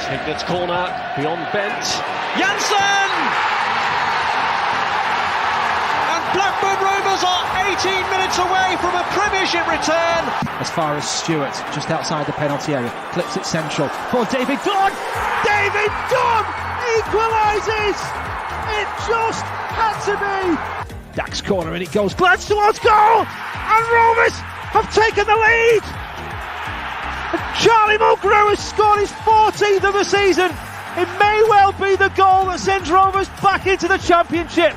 Hignet's corner, beyond Bent. Janssen! And Blackburn Rovers are 18 minutes away from a Premiership return. As far as Stewart, just outside the penalty area, clips it central for David Dunn. David Dunn equalises! It just had to be! Dack's corner and it goes, Glance towards goal! And Rovers have taken the lead! And Charlie Mulgrew has scored his 14th of the season. It may well be the goal that sends Rovers back into the Championship.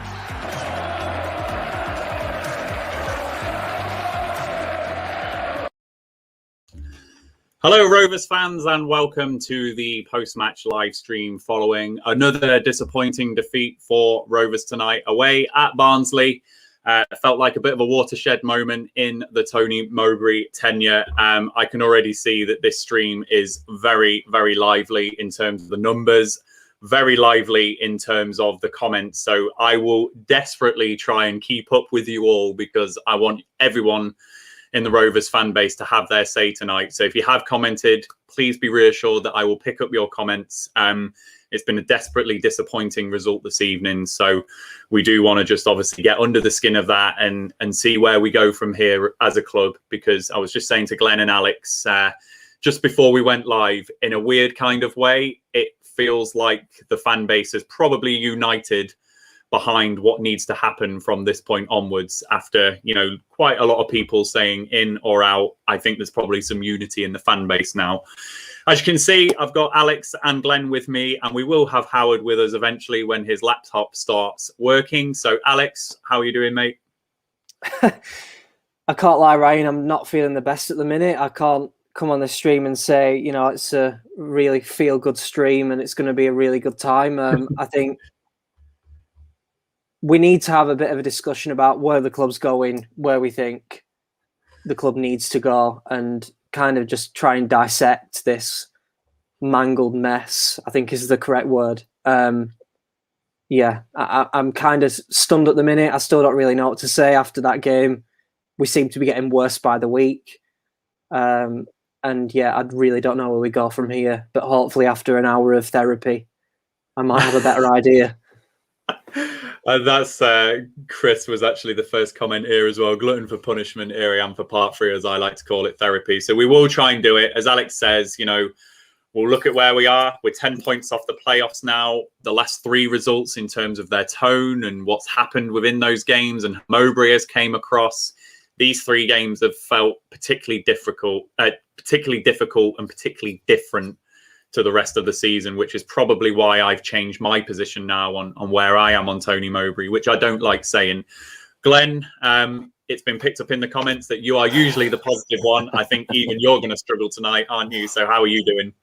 Hello Rovers fans and welcome to the post-match live stream following another disappointing defeat for Rovers tonight away at Barnsley. Felt like a bit of a watershed moment in the Tony Mowbray tenure. I can already see that this stream is very, very lively in terms of the numbers, very lively in terms of the comments. So I will desperately try and keep up with you all because I want everyone in the Rovers fan base to have their say tonight. So if you have commented, please be reassured that I will pick up your comments. It's been a desperately disappointing result this evening. So we do want to just obviously get under the skin of that and see where we go from here as a club. Because I was just saying to Glenn and Alex, just before we went live, in a weird kind of way, it feels like the fan base is probably united behind what needs to happen from this point onwards after, you know, quite a lot of people saying in or out. I think there's probably some unity in the fan base now. As you can see, I've got Alex and Glenn with me, and we will have Howard with us eventually when his laptop starts working. So, Alex, how are you doing, mate? I can't lie, Ryan. I'm not feeling the best at the minute. I can't come on the stream and say, you know, it's a really feel-good stream and it's going to be a really good time. I think we need to have a bit of a discussion about where the club's going, where we think the club needs to go, and kind of just try and dissect this mangled mess, I think is the correct word. Yeah, I'm kind of stunned at the minute. I still don't really know what to say after that game. We seem to be getting worse by the week. And yeah, I really don't know where we go from here. But hopefully after an hour of therapy, I might have a better idea. That's Chris was actually the first comment here as well. Glutton for punishment, here I am for part 3, as I like to call it, therapy. So we will try and do it. As Alex says, you know, we'll look at where we are. We're 10 points off the playoffs now. The last 3 results in terms of their tone and what's happened within those games and Mowbray has came across. These 3 games have felt particularly difficult and particularly different to the rest of the season, which is probably why I've changed my position now on where I am on Tony Mowbray, which I don't like saying. Glenn, it's been picked up in the comments that you are usually the positive one. I think even you're going to struggle tonight, aren't you? So how are you doing?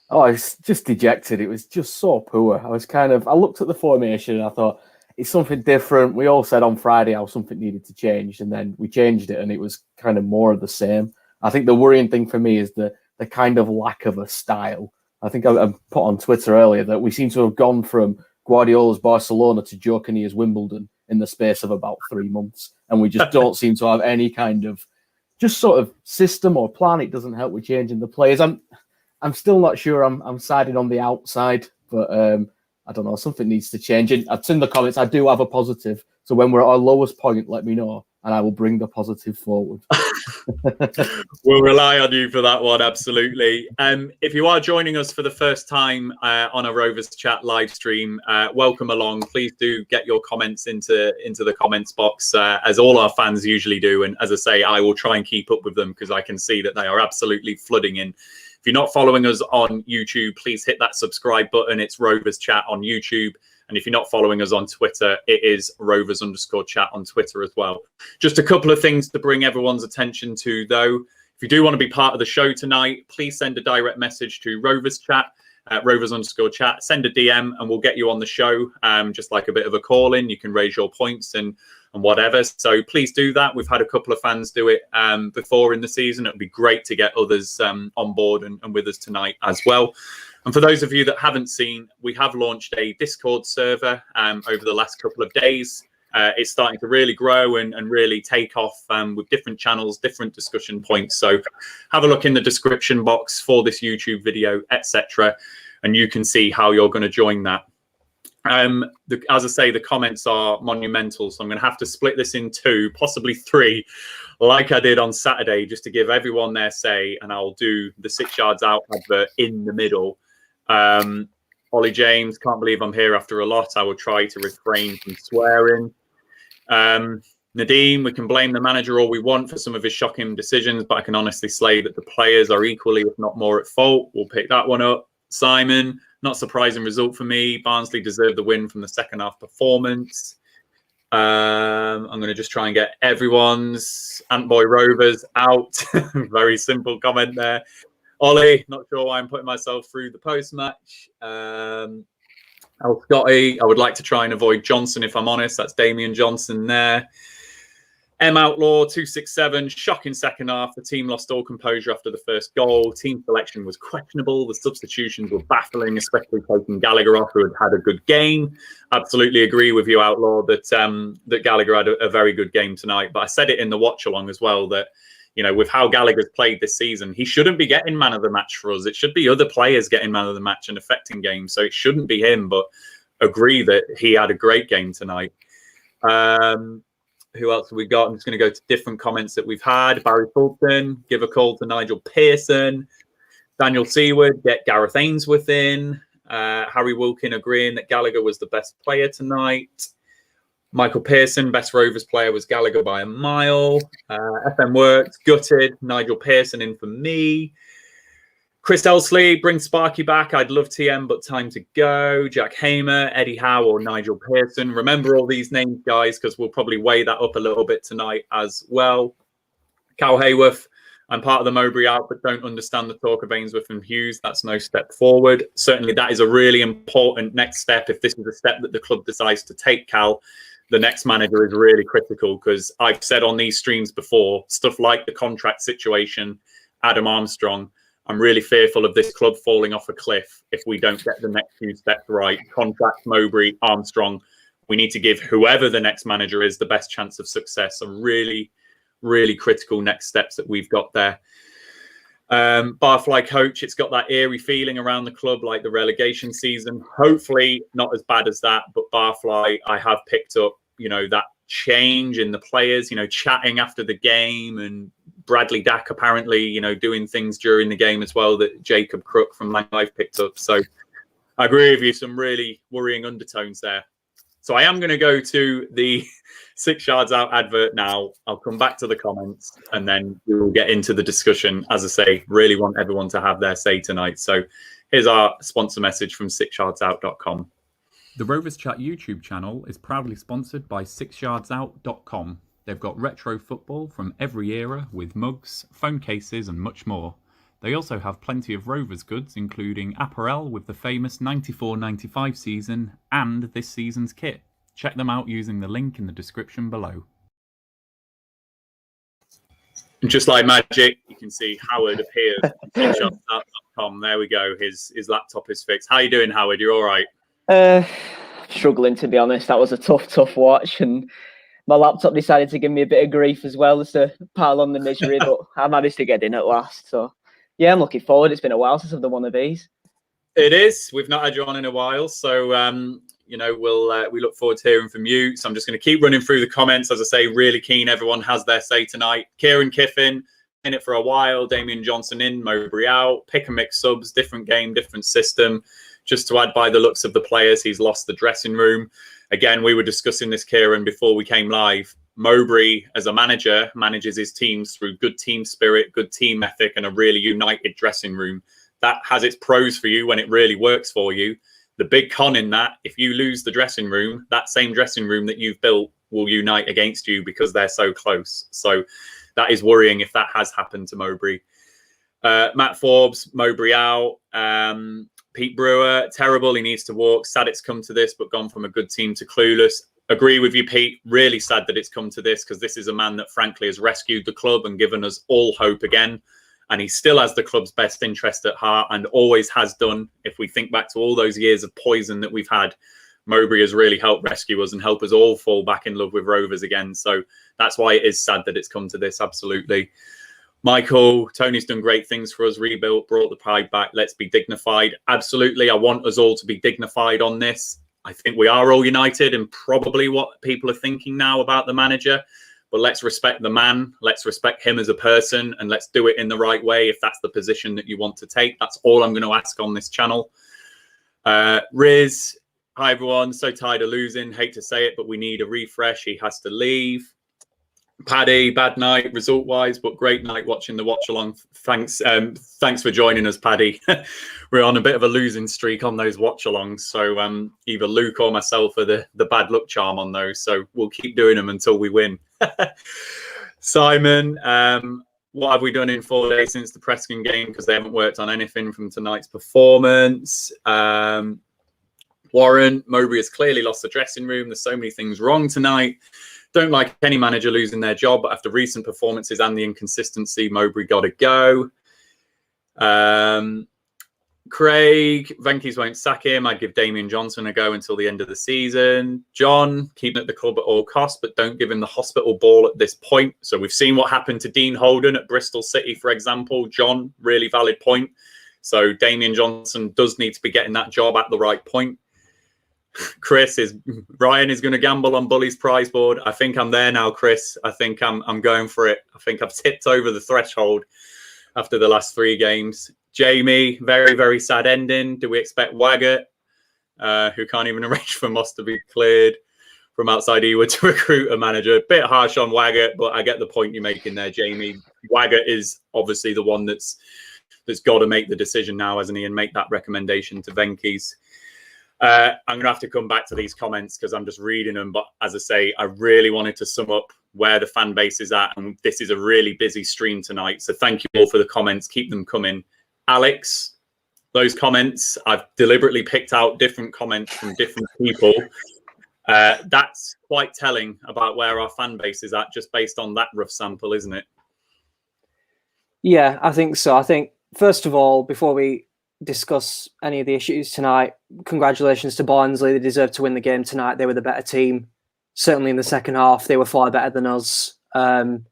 Oh, I was just dejected. It was just so poor. I looked at the formation and I thought, it's something different. We all said on Friday how something needed to change, and then we changed it and it was kind of more of the same. I think the worrying thing for me is the kind of lack of a style. I think I put on Twitter earlier that we seem to have gone from Guardiola's Barcelona to 𝐏𝐿𝐻𝐿's Wimbledon in the space of about 3 months. And we just don't seem to have any kind of just sort of system or plan. It doesn't help with changing the players. I'm still not sure I'm siding on the outside, but I don't know, something needs to change. And I've seen the comments, I do have a positive. So when we're at our lowest point, let me know and I will bring the positive forward. We'll rely on you for that one, absolutely. If you are joining us for the first time on a Rovers Chat live stream, welcome along. Please do get your comments into the comments box, as all our fans usually do. And as I say, I will try and keep up with them because I can see that they are absolutely flooding in. If you're not following us on YouTube, please hit that subscribe button. It's Rovers Chat on YouTube. And if you're not following us on Twitter, it is Rovers_chat on Twitter as well. Just a couple of things to bring everyone's attention to, though. If you do want to be part of the show tonight, please send a direct message to Rovers Chat, Rovers_chat. Send a DM and we'll get you on the show, just like a bit of a call-in. You can raise your points and whatever. So please do that. We've had a couple of fans do it before in the season. It would be great to get others on board and with us tonight as well. And for those of you that haven't seen, we have launched a Discord server over the last couple of days. It's starting to really grow and really take off with different channels, different discussion points. So have a look in the description box for this YouTube video, etc. And you can see how you're going to join that. As I say, the comments are monumental, so I'm going to have to split this in two, possibly three, like I did on Saturday, just to give everyone their say, and I'll do the 6 yards out advert in the middle. Ollie James, can't believe I'm here after a lot. I will try to refrain from swearing. Nadeem, we can blame the manager all we want for some of his shocking decisions, but I can honestly say that the players are equally, if not more, at fault. We'll pick that one up. Simon, not surprising result for me. Barnsley deserved the win from the second half performance. I'm going to just try and get everyone's Antboy Rovers out. Very simple comment there. Ollie, not sure why I'm putting myself through the post-match. Scotty, I would like to try and avoid Johnson, if I'm honest. That's Damian Johnson there. M Outlaw 267, shocking second half. The team lost all composure after the first goal. Team selection was questionable. The substitutions were baffling, especially taking Gallagher off, who had had a good game. Absolutely agree with you, Outlaw, that that Gallagher had a very good game tonight. But I said it in the watch along as well that, you know, with how Gallagher's played this season, he shouldn't be getting man of the match for us. It should be other players getting man of the match and affecting games. So it shouldn't be him, but agree that he had a great game tonight. Who else have we got? I'm just going to go to different comments that we've had. Barry Fulton, give a call to Nigel Pearson. Daniel Seaward, get Gareth Ainsworth in. Harry Wilkin agreeing that Gallagher was the best player tonight. Michael Pearson, best Rovers player was Gallagher by a mile. FM Works, gutted. Nigel Pearson in for me. Chris Elsley, bring Sparky back. I'd love TM, but time to go. Jack Hamer, Eddie Howe, or Nigel Pearson. Remember all these names, guys, because we'll probably weigh that up a little bit tonight as well. Cal Hayworth, I'm part of the Mowbray out, but don't understand the talk of Ainsworth and Hughes. That's no step forward. Certainly, that is a really important next step. If this is a step that the club decides to take, Cal, the next manager is really critical, because I've said on these streams before, stuff like the contract situation, Adam Armstrong, I'm really fearful of this club falling off a cliff if we don't get the next few steps right. Contract, Mowbray, Armstrong. We need to give whoever the next manager is the best chance of success. So really, really critical next steps that we've got there. Barfly coach, it's got that eerie feeling around the club like the relegation season. Hopefully not as bad as that, but Barfly, I have picked up, you know, that change in the players, you know, chatting after the game, and Bradley Dack apparently, you know, doing things during the game as well that Jacob Crook from Lang Life picked up. So I agree with you, some really worrying undertones there. So I am going to go to the 6 yards out advert now. I'll come back to the comments and then we will get into the discussion. As I say, really want everyone to have their say tonight. So here's our sponsor message from 6yardsout.com. The Rovers Chat YouTube channel is proudly sponsored by 6yardsout.com. They've got retro football from every era with mugs, phone cases and much more. They also have plenty of Rovers goods, including apparel with the famous 94-95 season and this season's kit. Check them out using the link in the description below. And just like magic, you can see Howard appears on 6yardsout.com. There we go. His laptop is fixed. How you doing, Howard? You all right? Struggling, to be honest. That was a tough watch, and my laptop decided to give me a bit of grief as well, as to pile on the misery, but I managed to get in at last. So, yeah, I'm looking forward. It's been a while since I've done one of these. It is. We've not had you on in a while, so you know, we look forward to hearing from you. So I'm just going to keep running through the comments. As I say, really keen everyone has their say tonight. Kieran Kiffin in it for a while. Damian Johnson in, Mowbray out. Pick and mix subs, different game, different system. Just to add, by the looks of the players, he's lost the dressing room. Again, we were discussing this, Kieran, before we came live. Mowbray, as a manager, manages his teams through good team spirit, good team ethic, and a really united dressing room. That has its pros for you when it really works for you. The big con in that, if you lose the dressing room, that same dressing room that you've built will unite against you because they're so close. So that is worrying if that has happened to Mowbray. Matt Forbes, Mowbray out. Pete Brewer, terrible. He needs to walk. Sad it's come to this, but gone from a good team to clueless. Agree with you, Pete. Really sad that it's come to this, because this is a man that, frankly, has rescued the club and given us all hope again. And he still has the club's best interest at heart and always has done. If we think back to all those years of poison that we've had, Mowbray has really helped rescue us and help us all fall back in love with Rovers again. So that's why it is sad that it's come to this. Absolutely. Michael, Tony's done great things for us. Rebuilt, brought the pride back. Let's be dignified. Absolutely. I want us all to be dignified on this. I think we are all united and probably what people are thinking now about the manager. But let's respect the man. Let's respect him as a person. And let's do it in the right way if that's the position that you want to take. That's all I'm going to ask on this channel. Riz, hi everyone. So tired of losing. Hate to say it, but we need a refresh. He has to leave. Paddy, bad night result-wise, but great night watching the watch-along. Thanks for joining us, Paddy. We're on a bit of a losing streak on those watch-alongs, so either Luke or myself are the bad luck charm on those, so we'll keep doing them until we win. Simon, what have we done in 4 days since the Preston game? Because they haven't worked on anything from tonight's performance. Warren, Mowbray has clearly lost the dressing room. There's so many things wrong tonight. Don't like any manager losing their job, but after recent performances and the inconsistency, Mowbray got to go. Craig, Venky's won't sack him. I'd give Damien Johnson a go until the end of the season. John, keep him at the club at all costs, but don't give him the hospital ball at this point. So we've seen what happened to Dean Holden at Bristol City, for example. John, really valid point. So Damien Johnson does need to be getting that job at the right point. Ryan is going to gamble on Bully's prize board. I think I'm there now, Chris. I think I'm going for it. I think I've tipped over the threshold after the last 3 games. Jamie, very, very sad ending. Do we expect Waggett, who can't even arrange for Moss to be cleared from outside Ewood, to recruit a manager? A bit harsh on Waggett, but I get the point you're making there, Jamie. Waggett is obviously the one that's got to make the decision now, hasn't he, and make that recommendation to Venky's. I'm going to have to come back to these comments because I'm just reading them. But as I say, I really wanted to sum up where the fan base is at. And this is a really busy stream tonight. So thank you all for the comments. Keep them coming. Alex, those comments, I've deliberately picked out different comments from different people. That's quite telling about where our fan base is at just based on that rough sample, isn't it? Yeah, I think so. I think, first of all, before we discuss any of the issues tonight, congratulations to Barnsley. They deserved to win the game tonight. They were the better team. Certainly in the second half, they were far better than us, and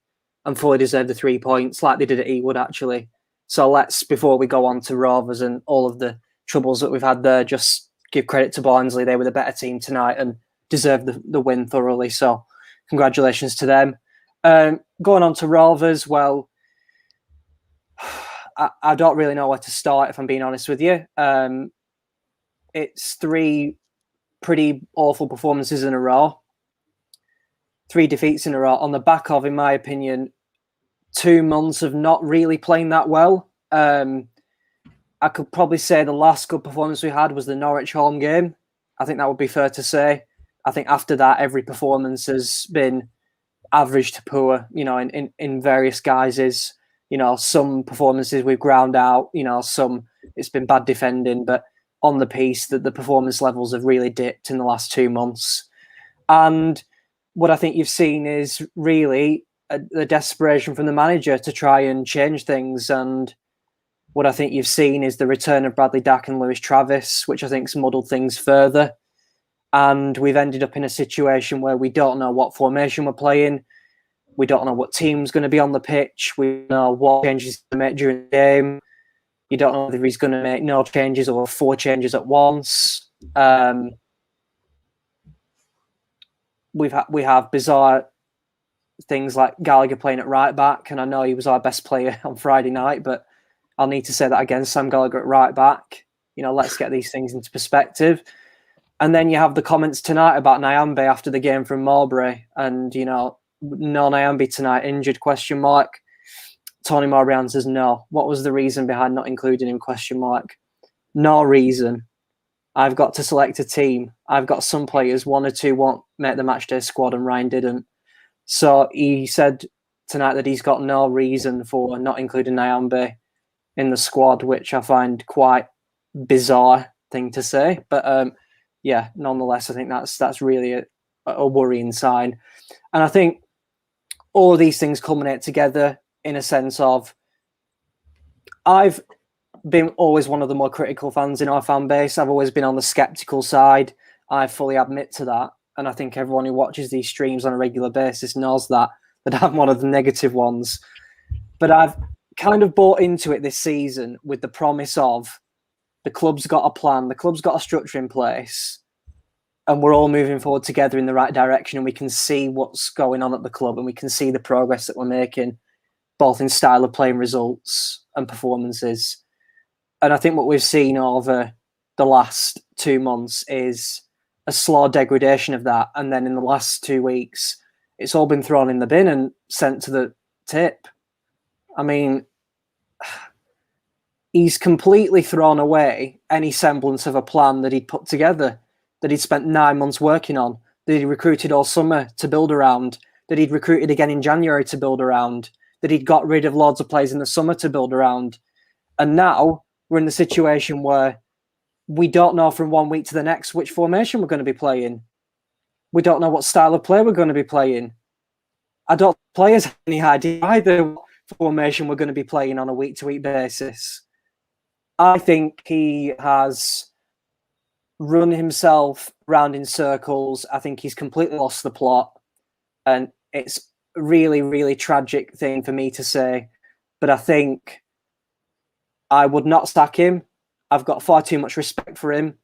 fully deserved the 3 points, like they did at Ewood, actually. So let's, before we go on to Rovers and all of the troubles that we've had there, just give credit to Barnsley. They were the better team tonight and deserved the win thoroughly. So congratulations to them. Going on to Rovers, well, I don't really know where to start, if I'm being honest with you. It's 3 pretty awful performances in a row. 3 defeats in a row on the back of, in my opinion, 2 months of not really playing that well. I could probably say the last good performance we had was the Norwich home game. I think that would be fair to say. I think after that, every performance has been average to poor, in various guises. Some performances we've ground out, some it's been bad defending, but on the piece that the performance levels have really dipped in the last 2 months. And what I think you've seen is really the desperation from the manager to try and change things. And what I think you've seen is the return of Bradley Dack and Lewis Travis, which I think's muddled things further. And we've ended up in a situation where we don't know what formation we're playing. We don't know what team's going to be on the pitch. We don't know what changes he's going to make during the game. You don't know whether he's going to make no changes or 4 changes at once. We have bizarre things like Gallagher playing at right back, and I know he was our best player on Friday night, but I'll need to say that again. Sam Gallagher at right back. Let's get these things into perspective. And then you have the comments tonight about Nyambe after the game from Mowbray, and no Nyambe tonight, injured, ? Tony Mowbray answers no. What was the reason behind not including him, ? No reason. I've got to select a team. I've got some players, 1 or 2 won't make the matchday squad, and Ryan didn't. So he said tonight that he's got no reason for not including Nyambe in the squad, which I find quite bizarre thing to say. But yeah, nonetheless, I think that's really a worrying sign. And I think all of these things culminate together in a sense of, I've been always one of the more critical fans in our fan base. I've always been on the sceptical side. I fully admit to that. And I think everyone who watches these streams on a regular basis knows that I'm one of the negative ones. But I've kind of bought into it this season with the promise of the club's got a plan, the club's got a structure in place, and we're all moving forward together in the right direction, and we can see what's going on at the club, and we can see the progress that we're making, both in style of play and results and performances. And I think what we've seen over the last 2 months is a slow degradation of that. And then in the last 2 weeks, it's all been thrown in the bin and sent to the tip. I mean, he's completely thrown away any semblance of a plan that he'd put together, that he'd spent 9 months working on, that he'd recruited all summer to build around, that he'd recruited again in January to build around, that he'd got rid of loads of players in the summer to build around. And now we're in the situation where we don't know from 1 week to the next which formation we're going to be playing. We don't know what style of play we're going to be playing. I don't think players have any idea either what formation we're going to be playing on a week-to-week basis. I think he has run himself round in circles. I think he's completely lost the plot. And it's a really, really tragic thing for me to say. But I think I would not sack him. I've got far too much respect for him,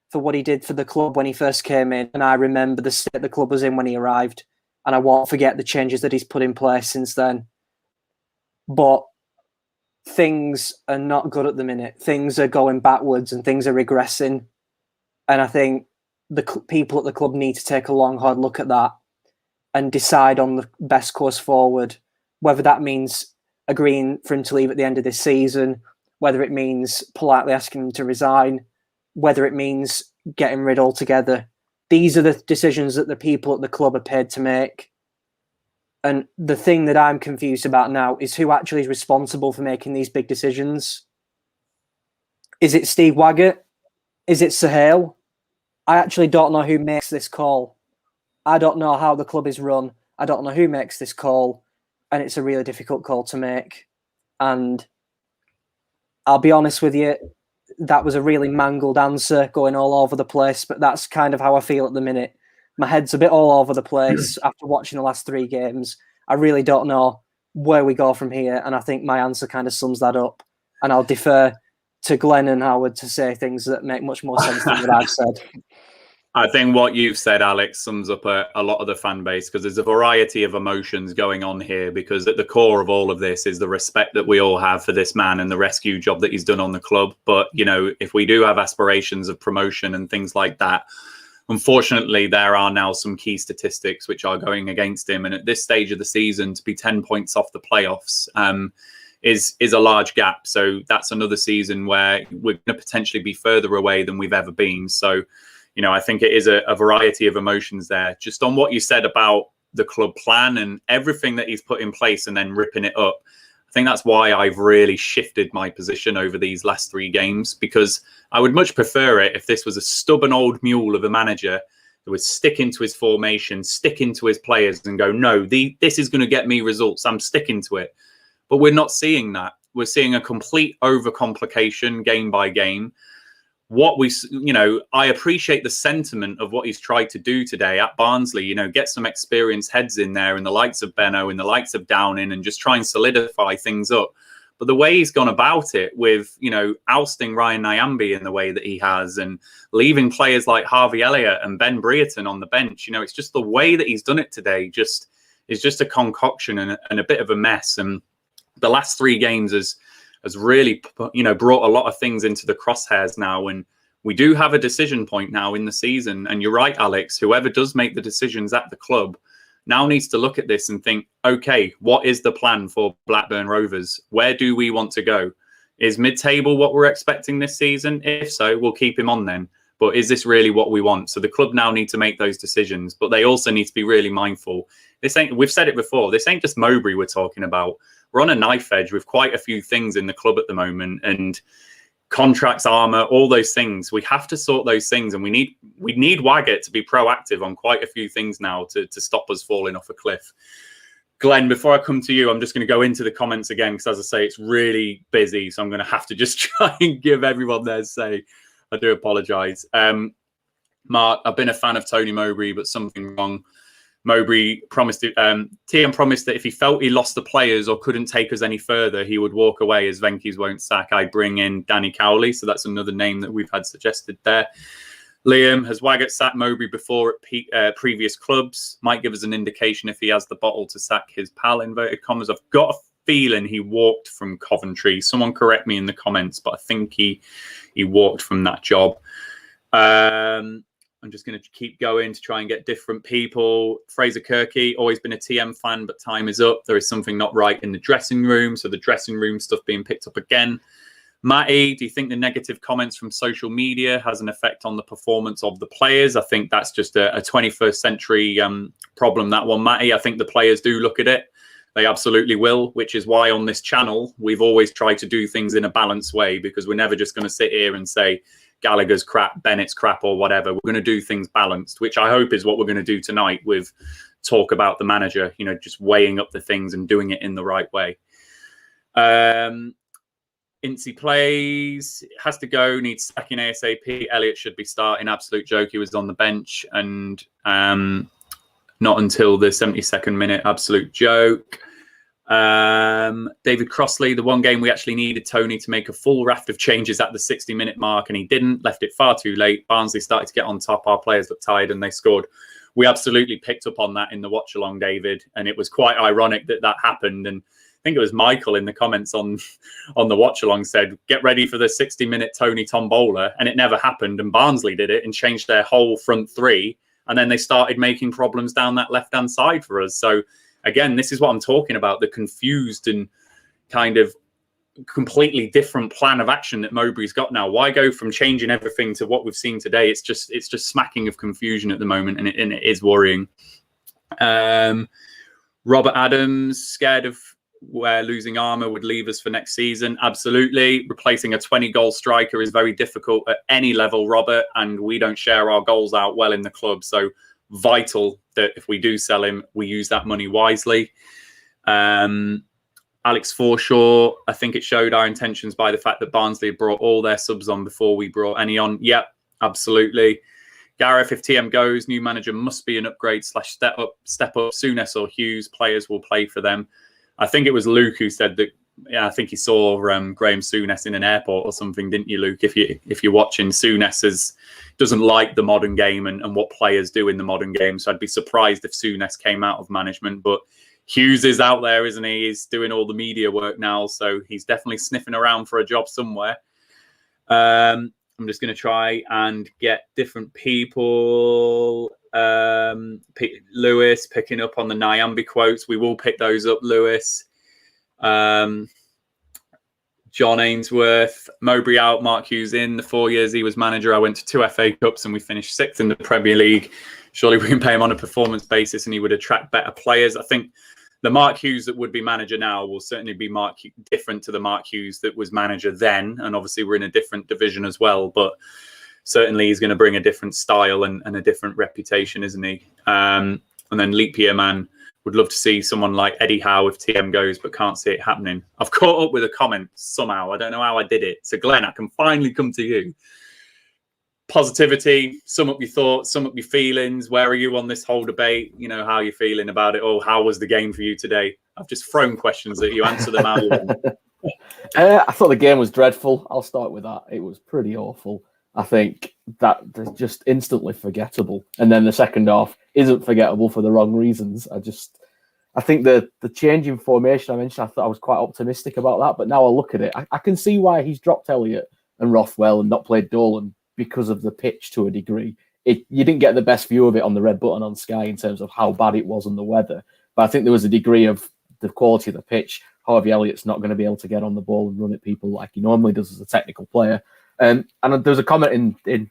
for what he did for the club when he first came in. And I remember the state the club was in when he arrived. And I won't forget the changes that he's put in place since then. But things are not good at the minute. Things are going backwards and things are regressing. And I think the people at the club need to take a long, hard look at that and decide on the best course forward, whether that means agreeing for him to leave at the end of this season, whether it means politely asking him to resign, whether it means getting rid altogether. These are the decisions that the people at the club are paid to make. And the thing that I'm confused about now is who actually is responsible for making these big decisions. Is it Steve Waggett? Is it 𝐂𝐎𝐶? I actually don't know who makes this call. I don't know how the club is run. I don't know who makes this call. And it's a really difficult call to make. And I'll be honest with you, that was a really mangled answer going all over the place, but that's kind of how I feel at the minute. My head's a bit all over the place after watching the last 3 games. I really don't know where we go from here, and I think my answer kind of sums that up. And I'll defer to Glenn and Howard to say things that make much more sense than what I've said. I think what you've said, Alex, sums up a lot of the fan base, because there's a variety of emotions going on here, because at the core of all of this is the respect that we all have for this man and the rescue job that he's done on the club. But, you know, if we do have aspirations of promotion and things like that, unfortunately, there are now some key statistics which are going against him. And at this stage of the season, to be 10 points off the playoffs is a large gap. So that's another season where we're going to potentially be further away than we've ever been. So, you know, I think it is a variety of emotions there. Just on what you said about the club plan and everything that he's put in place and then ripping it up, I think that's why I've really shifted my position over these last 3 games, because I would much prefer it if this was a stubborn old mule of a manager that would stick into his formation, stick into his players and go, no, this is going to get me results. I'm sticking to it. But we're not seeing that. We're seeing a complete overcomplication game by game. I appreciate the sentiment of what he's tried to do today at Barnsley, you know, get some experienced heads in there and the likes of Benno and the likes of Downing and just try and solidify things up. But the way he's gone about it with, you know, ousting Ryan Nyambe in the way that he has and leaving players like Harvey Elliott and Ben Brereton on the bench, you know, it's just the way that he's done it today is just a concoction and a bit of a mess. And the last 3 games has really, you know, brought a lot of things into the crosshairs now. And we do have a decision point now in the season. And you're right, Alex, whoever does make the decisions at the club now needs to look at this and think, okay, what is the plan for Blackburn Rovers? Where do we want to go? Is mid-table what we're expecting this season? If so, we'll keep him on then. But is this really what we want? So the club now need to make those decisions, but they also need to be really mindful. We've said it before, this ain't just Mowbray we're talking about. We're on a knife edge with quite a few things in the club at the moment, and contracts, armour, all those things. We have to sort those things, and we need Waggett to be proactive on quite a few things now to stop us falling off a cliff. Glenn, before I come to you, I'm just going to go into the comments again, because as I say, it's really busy, so I'm going to have to just try and give everyone their say. I do apologise. Mark, I've been a fan of Tony Mowbray, but something wrong. Mowbray promised TM promised that if he felt he lost the players or couldn't take us any further, he would walk away as Venky's won't sack. I'd bring in Danny Cowley. So that's another name that we've had suggested there. Liam, has Waggett sacked Mowbray before at previous clubs? Might give us an indication if he has the bottle to sack his pal, inverted commas. I've got a feeling he walked from Coventry. Someone correct me in the comments, but I think he walked from that job. I'm just going to keep going to try and get different people. Fraser Kirky, always been a TM fan, but time is up. There is something not right in the dressing room. So the dressing room stuff being picked up again. Matty, do you think the negative comments from social media has an effect on the performance of the players? I think that's just a 21st century problem, that one, Matty. I think the players do look at it. They absolutely will, which is why on this channel, we've always tried to do things in a balanced way, because we're never just going to sit here and say, Gallagher's crap, Bennett's crap, or whatever. We're going to do things balanced, which I hope is what we're going to do tonight with talk about the manager, just weighing up the things and doing it in the right way. Incy plays, has to go, needs sacking ASAP. Elliott should be starting, absolute joke. He was on the bench and not until the 72nd minute, absolute joke. David Crossley, the one game we actually needed Tony to make a full raft of changes at the 60-minute mark, and he didn't, left it far too late. Barnsley started to get on top, our players looked tired and they scored. We absolutely picked up on that in the watch along, David, and it was quite ironic that happened. And I think it was Michael in the comments on the watch along said, get ready for the 60-minute Tony tombola, and it never happened, and Barnsley did it and changed their whole front three, and then they started making problems down that left-hand side for us. So again, this is what I'm talking about, the confused and kind of completely different plan of action that Mowbray's got now. Why go from changing everything to what we've seen today? It's just smacking of confusion at the moment, and it is worrying. Robert Adams, scared of where losing Armour would leave us for next season. Absolutely. Replacing a 20-goal striker is very difficult at any level, Robert, and we don't share our goals out well in the club. So vital that if we do sell him, we use that money wisely. Alex Forshaw, I think it showed our intentions by the fact that Barnsley had brought all their subs on before we brought any on. Yep, absolutely. Gareth, if TM goes, new manager must be an upgrade / step up. 𝐂𝐎𝐓 or Hughes, players will play for them. I think it was Luke who said that. Yeah, I think he saw Graham Souness in an airport or something, didn't you, Luke? If you're watching, Souness doesn't like the modern game and what players do in the modern game. So I'd be surprised if Souness came out of management. But Hughes is out there, isn't he? He's doing all the media work now, so he's definitely sniffing around for a job somewhere. I'm just going to try and get different people. Lewis picking up on the Nyambi quotes. We will pick those up, Lewis. John Ainsworth, Mowbray out, Mark Hughes in. The 4 years he was manager, I went to 2 FA Cups and we finished 6th in the Premier League. Surely we can pay him on a performance basis and he would attract better players. I think the Mark Hughes that would be manager now will certainly be different to the Mark Hughes that was manager then. And obviously we're in a different division as well, but certainly he's going to bring a different style and a different reputation, isn't he? And then Leap Year Man, would love to see someone like Eddie Howe if TM goes, but can't see it happening. I've caught up with a comment somehow. I don't know how I did it. So Glenn, I can finally come to you. Positivity, sum up your thoughts, sum up your feelings. Where are you on this whole debate? You know, how are you feeling about it? Or how was the game for you today? I've just thrown questions at you. Answer them out. I thought the game was dreadful. I'll start with that. It was pretty awful. I think that they're just instantly forgettable. And then the second half isn't forgettable for the wrong reasons. I think the change in formation I mentioned, I thought I was quite optimistic about that. But now I look at it, I can see why he's dropped Elliott and Rothwell and not played Dolan because of the pitch to a degree. You didn't get the best view of it on the red button on Sky in terms of how bad it was and the weather. But I think there was a degree of the quality of the pitch. Harvey Elliott's not going to be able to get on the ball and run at people like he normally does as a technical player. And there's a comment in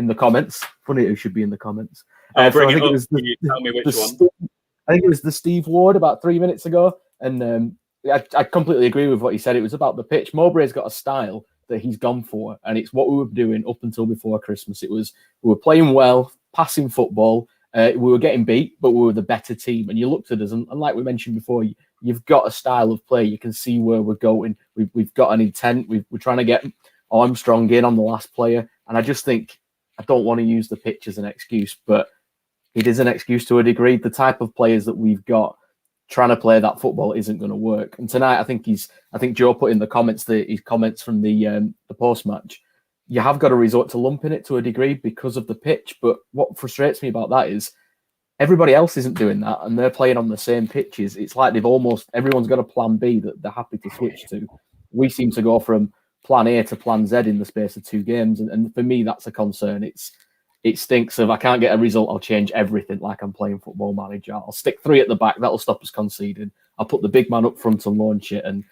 the comments. Funny, it should be in the comments. I'll bring it up. Can you tell me which one? I think it was the Steve Ward about 3 minutes ago. And I completely agree with what he said. It was about the pitch. Mowbray's got a style that he's gone for, and it's what we were doing up until before Christmas. It was, we were playing well, passing football. We were getting beat, but we were the better team. And you looked at us, and like we mentioned before, you've got a style of play. You can see where we're going. We've got an intent. We're trying to get Armstrong in on the last player. And I just think I don't want to use the pitch as an excuse, but it is an excuse to a degree. The type of players that we've got trying to play that football isn't going to work. And tonight, I think Joe put in the comments his comments from the post match. You have got to resort to lumping it to a degree because of the pitch. But what frustrates me about that is everybody else isn't doing that, and they're playing on the same pitches. It's like everyone's got a plan B that they're happy to switch to. We seem to go from plan A to plan Z in the space of 2 games, and for me, that's a concern. It stinks of I can't get a result, I'll change everything like I'm playing Football Manager. I'll stick 3 at the back, that'll stop us conceding. I'll put the big man up front and launch it. And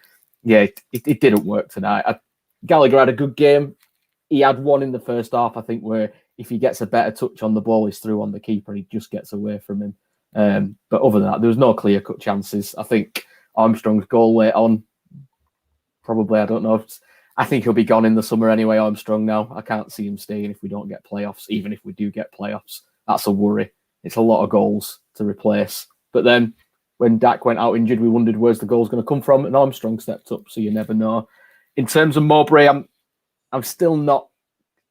yeah, it didn't work tonight. Gallagher had a good game. He had one in the first half, I think, where if he gets a better touch on the ball, he's through on the keeper and he just gets away from him. But other than that, there was no clear-cut chances. I think Armstrong's goal late on, probably, I don't know. I think he'll be gone in the summer anyway, Armstrong now. I can't see him staying if we don't get playoffs, even if we do get playoffs. That's a worry. It's a lot of goals to replace. But then when Dak went out injured, we wondered where's the goals going to come from, and Armstrong stepped up, so you never know. In terms of Mowbray, I'm still not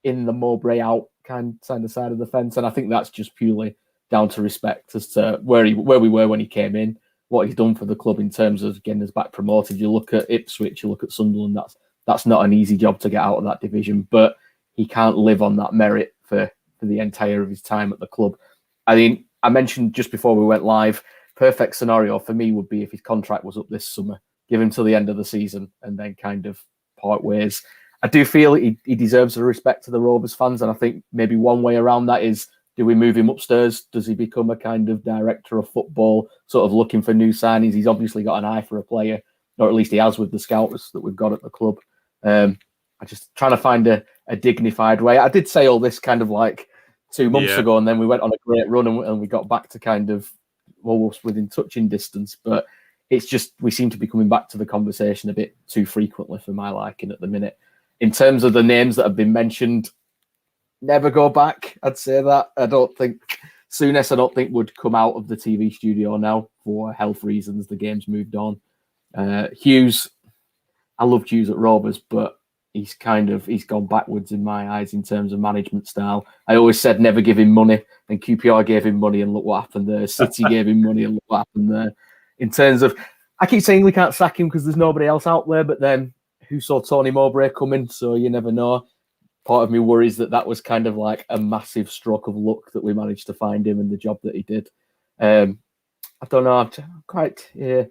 in the Mowbray out kind of side of the fence, and I think that's just purely down to respect as to where we were when he came in, what he's done for the club in terms of getting us back promoted. You look at Ipswich, you look at Sunderland, that's not an easy job to get out of that division, but he can't live on that merit for the entire of his time at the club. I mean, I mentioned just before we went live, perfect scenario for me would be if his contract was up this summer, give him till the end of the season and then kind of part ways. I do feel he deserves the respect of the Rovers fans, and I think maybe one way around that is, do we move him upstairs? Does he become a kind of director of football, sort of looking for new signings? He's obviously got an eye for a player, or at least he has with the scouts that we've got at the club. I just trying to find a dignified way. I did say all this kind of like 2 months ago, and then we went on a great run and we got back to kind of almost within touching distance. But it's just we seem to be coming back to the conversation a bit too frequently for my liking at the minute. In terms of the names that have been mentioned, never go back. I'd say that. I don't think Souness would come out of the TV studio now for health reasons. The game's moved on. Hughes, I loved Hughes at Rovers, but he's gone backwards in my eyes in terms of management style. I always said never give him money, and QPR gave him money, and look what happened there. City gave him money, and look what happened there. In terms of, I keep saying we can't sack him because there's nobody else out there, but then who saw Tony Mowbray coming? So you never know. Part of me worries that was kind of like a massive stroke of luck that we managed to find him and the job that he did. I don't know. I'm quite, yeah.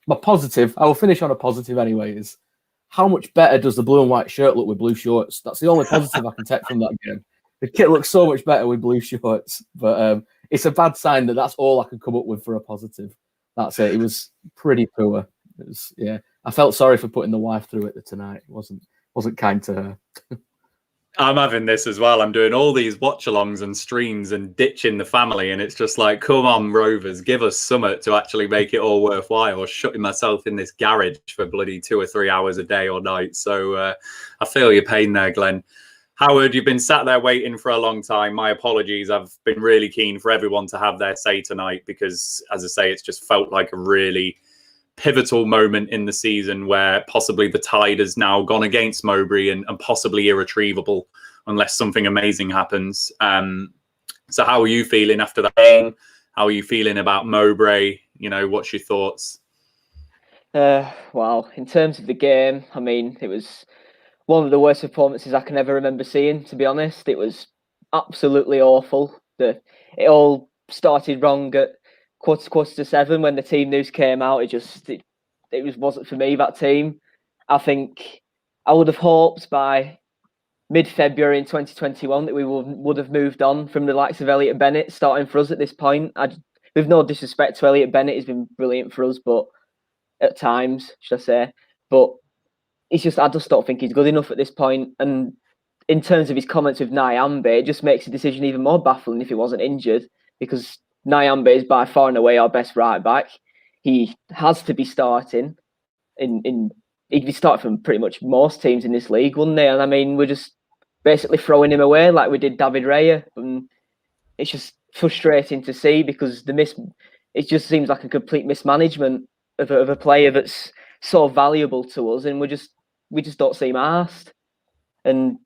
My positive, I will finish on a positive anyway, is how much better does the blue and white shirt look with blue shorts? That's the only positive I can take from that game. The kit looks so much better with blue shorts, but it's a bad sign that's all I can come up with for a positive. That's it. It was pretty poor. It was, yeah. I felt sorry for putting the wife through it tonight. It wasn't kind to her. I'm having this as well. I'm doing all these watch-alongs and streams and ditching the family, and it's just like, come on, Rovers, give us something to actually make it all worthwhile, or shutting myself in this garage for bloody 2 or 3 hours a day or night. So I feel your pain there, Glenn. Howard, you've been sat there waiting for a long time. My apologies. I've been really keen for everyone to have their say tonight because, as I say, it's just felt like a really pivotal moment in the season where possibly the tide has now gone against Mowbray and possibly irretrievable unless something amazing happens. So how are you feeling after that game? How are you feeling about Mowbray? You know, what's your thoughts? Well, in terms of the game, I mean, it was one of the worst performances I can ever remember seeing, to be honest. It was absolutely awful. It all started wrong at quarter to 7 when the team news came out. It wasn't for me, that team. I think I would have hoped by mid-February in 2021 that we would have moved on from the likes of Elliot Bennett starting for us at this point. With no disrespect to Elliot Bennett, he's been brilliant for us, but at times, should I say. But I just don't think he's good enough at this point. And in terms of his comments with Nyambe, it just makes the decision even more baffling if he wasn't injured, because Nyambe is by far and away our best right back. He has to be starting. He'd be starting from pretty much most teams in this league, wouldn't he? And I mean, we're just basically throwing him away like we did David Raya. And it's just frustrating to see because it just seems like a complete mismanagement of a player that's so valuable to us, and we just don't seem arsed. And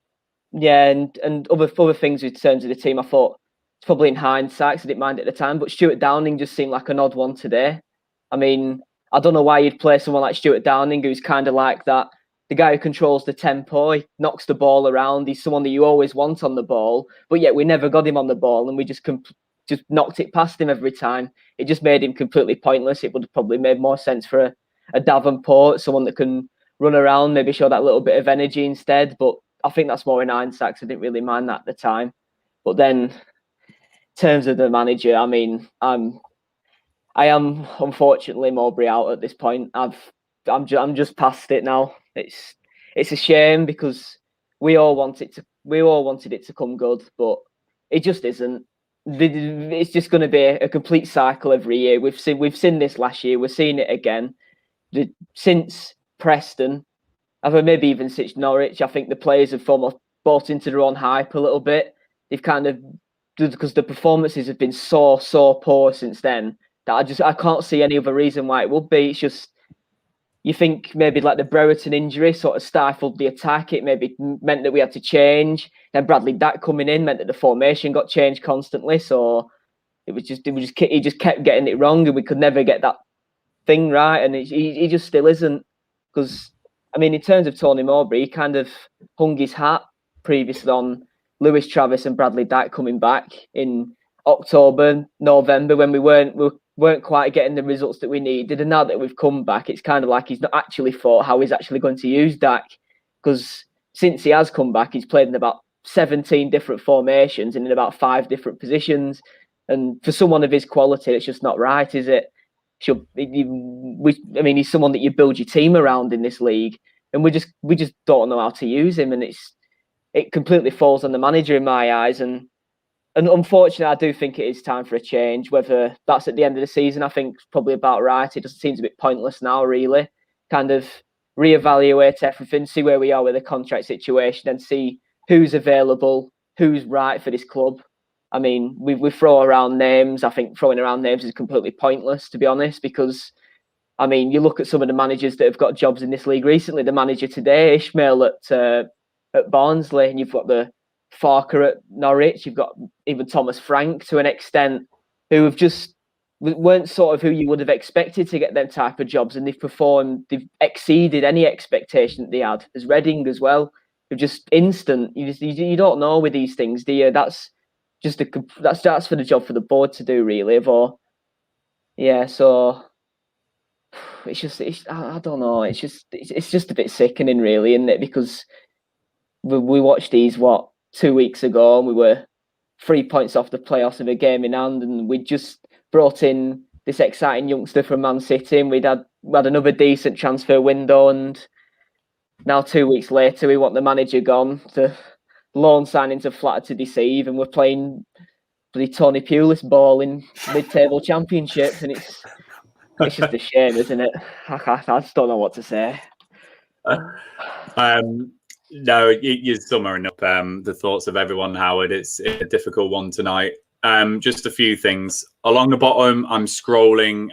Yeah, and other things in terms of the team, I thought it's probably in hindsight, 'cause I didn't mind at the time, but Stuart Downing just seemed like an odd one today. I mean, I don't know why you'd play someone like Stuart Downing, who's kind of like that. The guy who controls the tempo, he knocks the ball around. He's someone that you always want on the ball, but yet we never got him on the ball, and we just knocked it past him every time. It just made him completely pointless. It would have probably made more sense for a Davenport, someone that can run around, maybe show that little bit of energy instead. But I think that's more in hindsight, 'cause I didn't really mind that at the time. But then, in terms of the manager, I mean, I am unfortunately Mowbray out at this point. I'm just past it now. It's a shame, because we all wanted it to come good, but it just isn't. It's just going to be a complete cycle every year. We've seen this last year. We're seeing it again. Since Preston, maybe even since Norwich, I think the players have almost bought into their own hype a little bit. They've kind of, because the performances have been so poor since then, that I can't see any other reason why it would be. It's just, you think maybe like the Brereton injury sort of stifled the attack. It maybe meant that we had to change. Then Bradley Dack coming in meant that the formation got changed constantly. So he just kept getting it wrong, and we could never get that thing right. And he just still isn't. Because, I mean, in terms of Tony Mowbray, he kind of hung his hat previously on Lewis Travis and Bradley Dack coming back in October, November, when we weren't quite getting the results that we needed. And now that we've come back, it's kind of like he's not actually thought how he's actually going to use Dack. Because since he has come back, he's played in about 17 different formations and in about 5 different positions. And for someone of his quality, it's just not right, is it? He's someone that you build your team around in this league, and we just don't know how to use him, and it completely falls on the manager in my eyes. And unfortunately, I do think it is time for a change. Whether that's at the end of the season, I think probably about right. It just seems a bit pointless now, really. Kind of reevaluate everything, see where we are with the contract situation, and see who's available, who's right for this club. I mean, we throw around names. I think throwing around names is completely pointless, to be honest, because, I mean, you look at some of the managers that have got jobs in this league recently. The manager today, Ishmael at Barnsley, and you've got the Farker at Norwich. You've got even Thomas Frank to an extent, who have just weren't sort of who you would have expected to get them type of jobs, and they've exceeded any expectation that they had. As Reading as well, they're just instant. You don't know with these things, do you? That's for the job for the board to do, really. So I don't know. It's just a bit sickening, really, isn't it? Because we watched these 2 weeks ago, and we were 3 points off the playoffs with a game in hand, and we just brought in this exciting youngster from Man City, and we had another decent transfer window, and now 2 weeks later we want the manager gone. The loan signings are flattered to deceive, and we're playing the Tony Pulis ball in mid-table championships, and it's just a shame, isn't it? I just don't know what to say. No, you're summing up the thoughts of everyone, Howard. It's a difficult one tonight. Just a few things. Along the bottom, I'm scrolling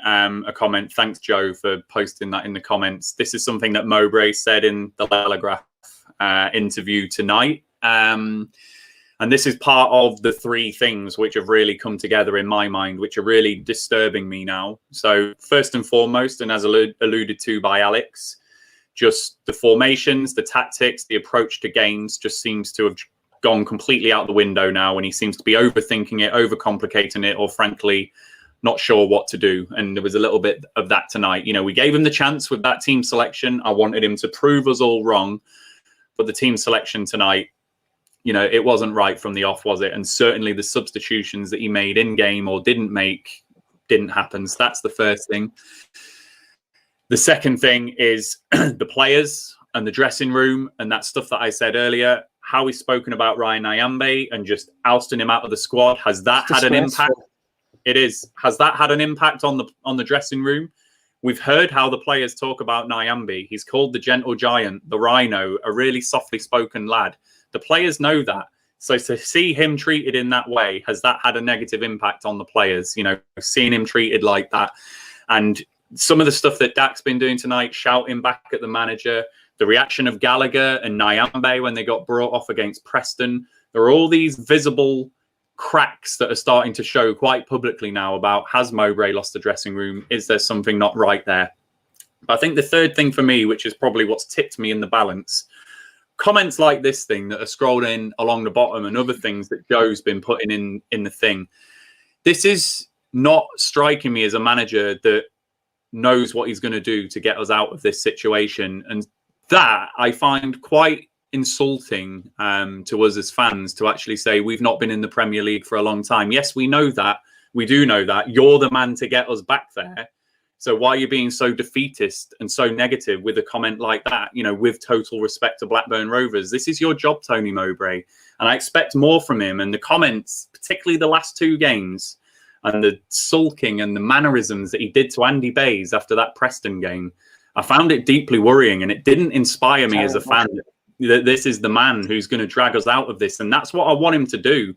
a comment. Thanks, Joe, for posting that in the comments. This is something that Mowbray said in the Telegraph interview tonight. And this is part of the 3 things which have really come together in my mind, which are really disturbing me now. So first and foremost, and as alluded to by Alex, just the formations, the tactics, the approach to games just seems to have gone completely out the window now, and he seems to be overthinking it, overcomplicating it, or frankly, not sure what to do. And there was a little bit of that tonight. You know, we gave him the chance with that team selection. I wanted him to prove us all wrong. But the team selection tonight, you know, it wasn't right from the off, was it? And certainly the substitutions that he made in game or didn't make didn't happen. So that's the first thing. The second thing is the players and the dressing room and that stuff that I said earlier. How he's spoken about Ryan Nyambe and just ousting him out of the squad. Has that had an impact? It is. Has that had an impact on the dressing room? We've heard how the players talk about Nyambe. He's called the gentle giant, the rhino, a really softly spoken lad. The players know that. So to see him treated in that way, has that had a negative impact on the players? You know, seeing him treated like that. And some of the stuff that Dak's been doing tonight, shouting back at the manager, the reaction of Gallagher and Nyambe when they got brought off against Preston. There are all these visible cracks that are starting to show quite publicly now about, has Mowbray lost the dressing room? Is there something not right there? But I think the third thing for me, which is probably what's tipped me in the balance, comments like this thing that are scrolled in along the bottom and other things that Joe's been putting in the thing. This is not striking me as a manager that knows what he's going to do to get us out of this situation. And that I find quite insulting to us as fans, to actually say we've not been in the Premier League for a long time. Yes, we know that. We do know that. You're the man to get us back there. So why are you being so defeatist and so negative with a comment like that? You know, with total respect to Blackburn Rovers, this is your job, Tony Mowbray. And I expect more from him. And the comments, particularly the last two games, and the sulking and the mannerisms that he did to Andy Bays after that Preston game, I found it deeply worrying. And it didn't inspire me as a fan that this is the man who's going to drag us out of this. And that's what I want him to do.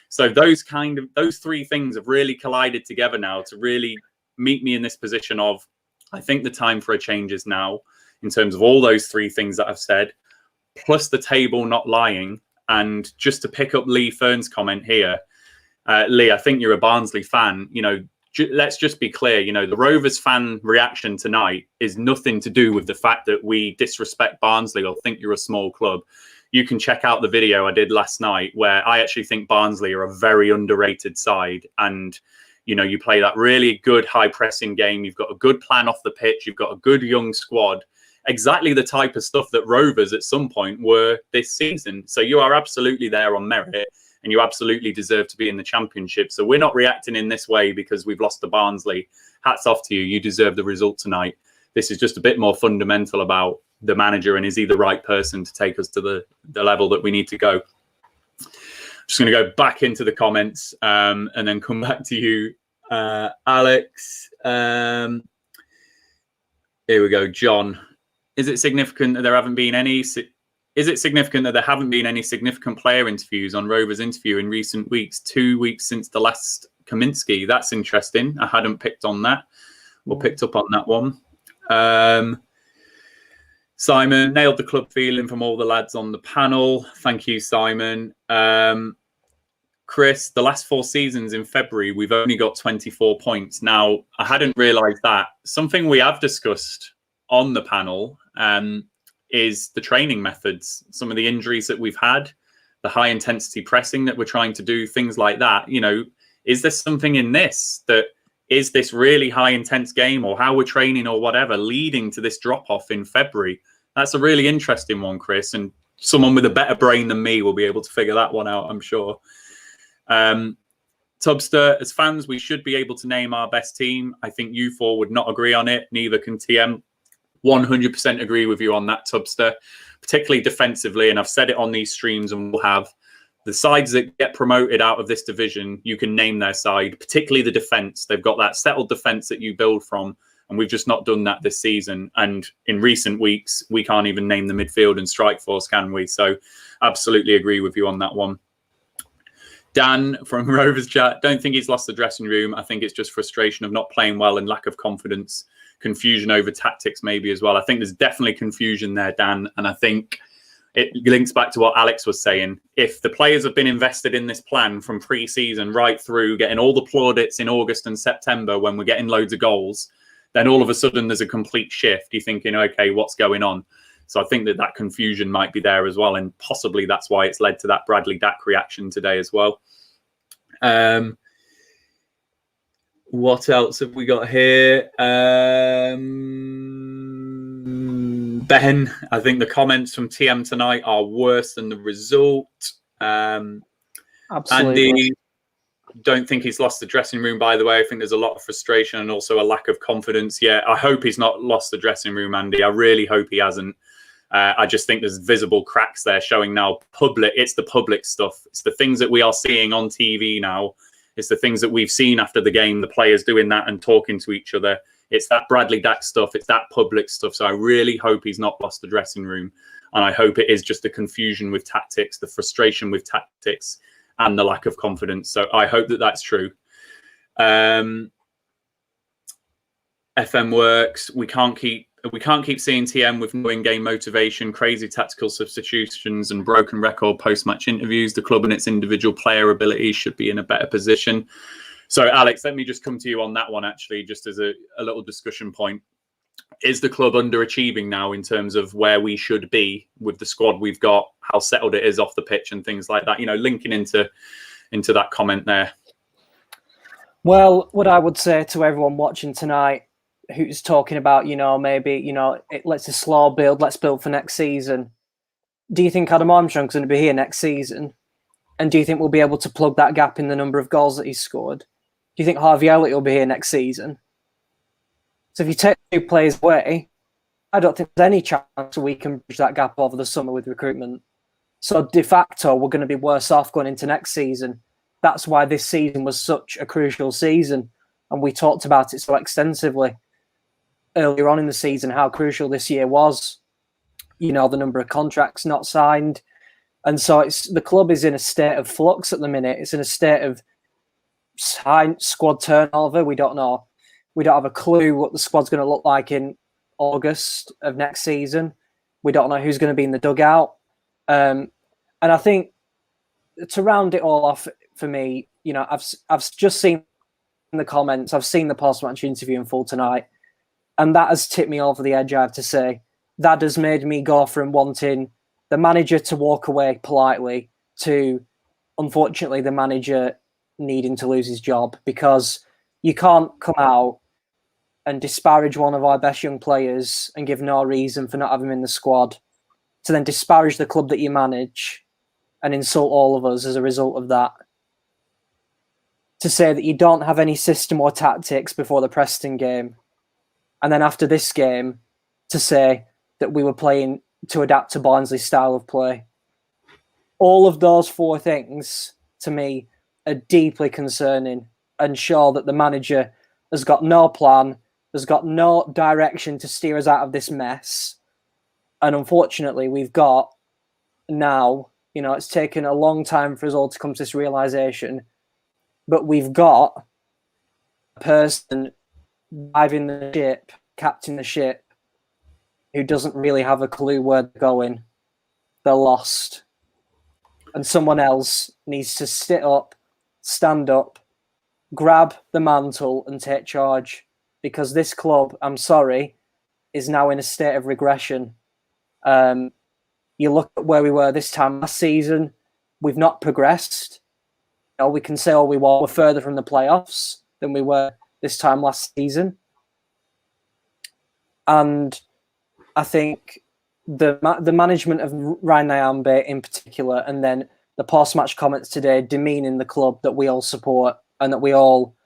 So those three things have really collided together now to really meet me in this position of, I think the time for a change is now, in terms of all those three things that I've said, plus the table not lying. And just to pick up Lee Fern's comment here, Lee, I think you're a Barnsley fan. You know, let's just be clear, you know, the Rovers fan reaction tonight is nothing to do with the fact that we disrespect Barnsley or think you're a small club. You can check out the video I did last night where I actually think Barnsley are a very underrated side. And you know, you play that really good high pressing game. You've got a good plan off the pitch. You've got a good young squad. Exactly the type of stuff that Rovers at some point were this season. So you are absolutely there on merit and you absolutely deserve to be in the Championship. So we're not reacting in this way because we've lost to Barnsley. Hats off to you. You deserve the result tonight. This is just a bit more fundamental about the manager and is he the right person to take us to the level that we need to go. Just going to go back into the comments and then come back to you, Alex. Here we go, John. Is it significant that there haven't been any? Is it significant that there haven't been any significant player interviews on Rovers Interview in recent weeks? 2 weeks since the last 𝐂𝐻𝐿𝐄. That's interesting. I hadn't picked on that or picked up on that one. Simon, nailed the club feeling from all the lads on the panel. Thank you, Simon. Chris, the last 4 seasons in February, we've only got 24 points. Now, I hadn't realised that. Something we have discussed on the panel is the training methods, some of the injuries that we've had, the high intensity pressing that we're trying to do, things like that. You know, is there something in this that is this really high intense game or how we're training or whatever leading to this drop off in February? That's a really interesting one, Chris, and someone with a better brain than me will be able to figure that one out, I'm sure. Tubster, as fans, we should be able to name our best team. I think you four would not agree on it. Neither can TM. 100% agree with you on that, Tubster, particularly defensively. And I've said it on these streams and we'll have the sides that get promoted out of this division. You can name their side, particularly the defence. They've got that settled defence that you build from. And we've just not done that this season. And in recent weeks, we can't even name the midfield and strike force, can we? So absolutely agree with you on that one. Dan from Rovers Chat, don't think he's lost the dressing room. I think it's just frustration of not playing well and lack of confidence, confusion over tactics maybe as well. I think there's definitely confusion there, Dan. And I think it links back to what Alex was saying. If the players have been invested in this plan from pre-season right through, getting all the plaudits in August and September when we're getting loads of goals, then all of a sudden there's a complete shift. You're thinking, okay, what's going on? So I think that confusion might be there as well. And possibly that's why it's led to that Bradley Dack reaction today as well. What else have we got here? Ben, I think the comments from TM tonight are worse than the result. Absolutely. Andy, don't think he's lost the dressing room, by the way. I think there's a lot of frustration and also a lack of confidence. Yeah, I hope he's not lost the dressing room, Andy. I really hope he hasn't. I just think there's visible cracks there showing now public. It's the public stuff. It's the things that we are seeing on TV now. It's the things that we've seen after the game, the players doing that and talking to each other. It's that Bradley Dack stuff. It's that public stuff. So I really hope he's not lost the dressing room. And I hope it is just the confusion with tactics, the frustration with tactics, and the lack of confidence. So I hope that that's true. FM works. We can't keep we can't keep seeing TM with no in-game motivation, crazy tactical substitutions, and broken record post-match interviews. The club and its individual player abilities should be in a better position. So, Alex, let me just come to you on that one, actually, just as a little discussion point. Is the club underachieving now in terms of where we should be with the squad we've got, how settled it is off the pitch and things like that? You know, linking into that comment there. Well, what I would say to everyone watching tonight who's talking about, you know, maybe, you know, let's a slow build, let's build for next season. Do you think Adam Armstrong's going to be here next season? And do you think we'll be able to plug that gap in the number of goals that he's scored? Do you think Harvey Elliott will be here next season? So if you take 2 players away, I don't think there's any chance we can bridge that gap over the summer with recruitment. So de facto, we're going to be worse off going into next season. That's why this season was such a crucial season. And we talked about it so extensively earlier on in the season, how crucial this year was. You know, the number of contracts not signed. And so the club is in a state of flux at the minute. It's in a state of squad turnover. We don't know. We don't have a clue what the squad's going to look like in August of next season. We don't know who's going to be in the dugout. And I think to round it all off for me, you know, I've just seen the comments. I've seen the post-match interview in full tonight. And that has tipped me over the edge, I have to say. That has made me go from wanting the manager to walk away politely to, unfortunately, the manager needing to lose his job, because you can't come out and disparage one of our best young players and give no reason for not having him in the squad, to then disparage the club that you manage and insult all of us as a result of that. To say that you don't have any system or tactics before the Preston game, and then after this game, to say that we were playing to adapt to Barnsley's style of play. All of those 4 things, to me, are deeply concerning and show that the manager has got no plan, has got no direction to steer us out of this mess. And unfortunately, we've got now, you know, it's taken a long time for us all to come to this realisation, but we've got a person driving the ship, captaining the ship, who doesn't really have a clue where they're going. They're lost. And someone else needs to stand up, grab the mantle and take charge, because this club, I'm sorry, is now in a state of regression. You look at where we were this time last season, we've not progressed. You know, we can say all we want, we're further from the playoffs than we were this time last season. And I think the management of Ryan Nyambe in particular, and then the post-match comments today demeaning the club that we all support and that we all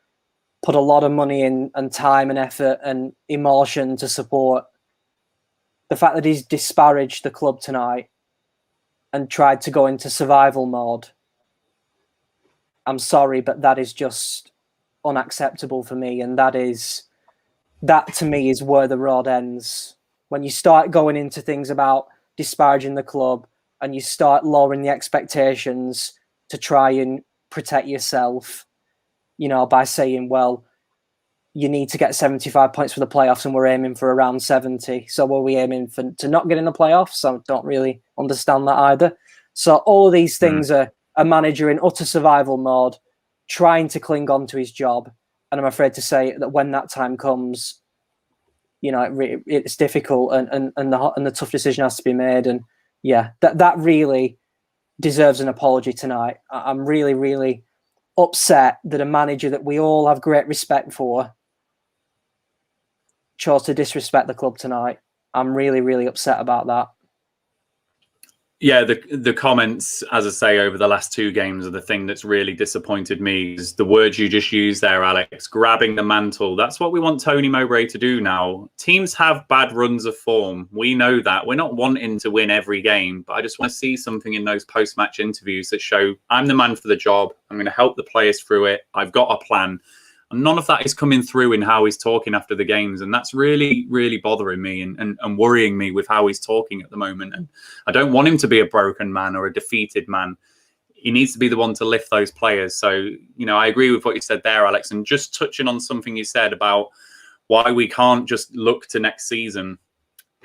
put a lot of money in and time and effort and emotion to support. The fact that he's disparaged the club tonight and tried to go into survival mode, I'm sorry, but that is just unacceptable for me. And that to me is where the road ends. When you start going into things about disparaging the club and you start lowering the expectations to try and protect yourself, you know, by saying, well, you need to get 75 points for the playoffs and we're aiming for around 70. So were we aiming to not get in the playoffs? I don't really understand that either. So all of these things are a manager in utter survival mode, trying to cling on to his job. And I'm afraid to say that when that time comes, you know, it's difficult and the tough decision has to be made. And yeah, that really deserves an apology tonight. I'm really, really upset that a manager that we all have great respect for chose to disrespect the club tonight. I'm really, really upset about that. Yeah, the comments, as I say, over the last 2 games are the thing that's really disappointed me. Is the words you just used there, Alex, grabbing the mantle. That's what we want Tony Mowbray to do now. Teams have bad runs of form. We know that. We're not wanting to win every game, but I just want to see something in those post-match interviews that show I'm the man for the job. I'm going to help the players through it. I've got a plan. And none of that is coming through in how he's talking after the games. And that's really, really bothering me and worrying me with how he's talking at the moment. And I don't want him to be a broken man or a defeated man. He needs to be the one to lift those players. So, you know, I agree with what you said there, Alex. And just touching on something you said about why we can't just look to next season.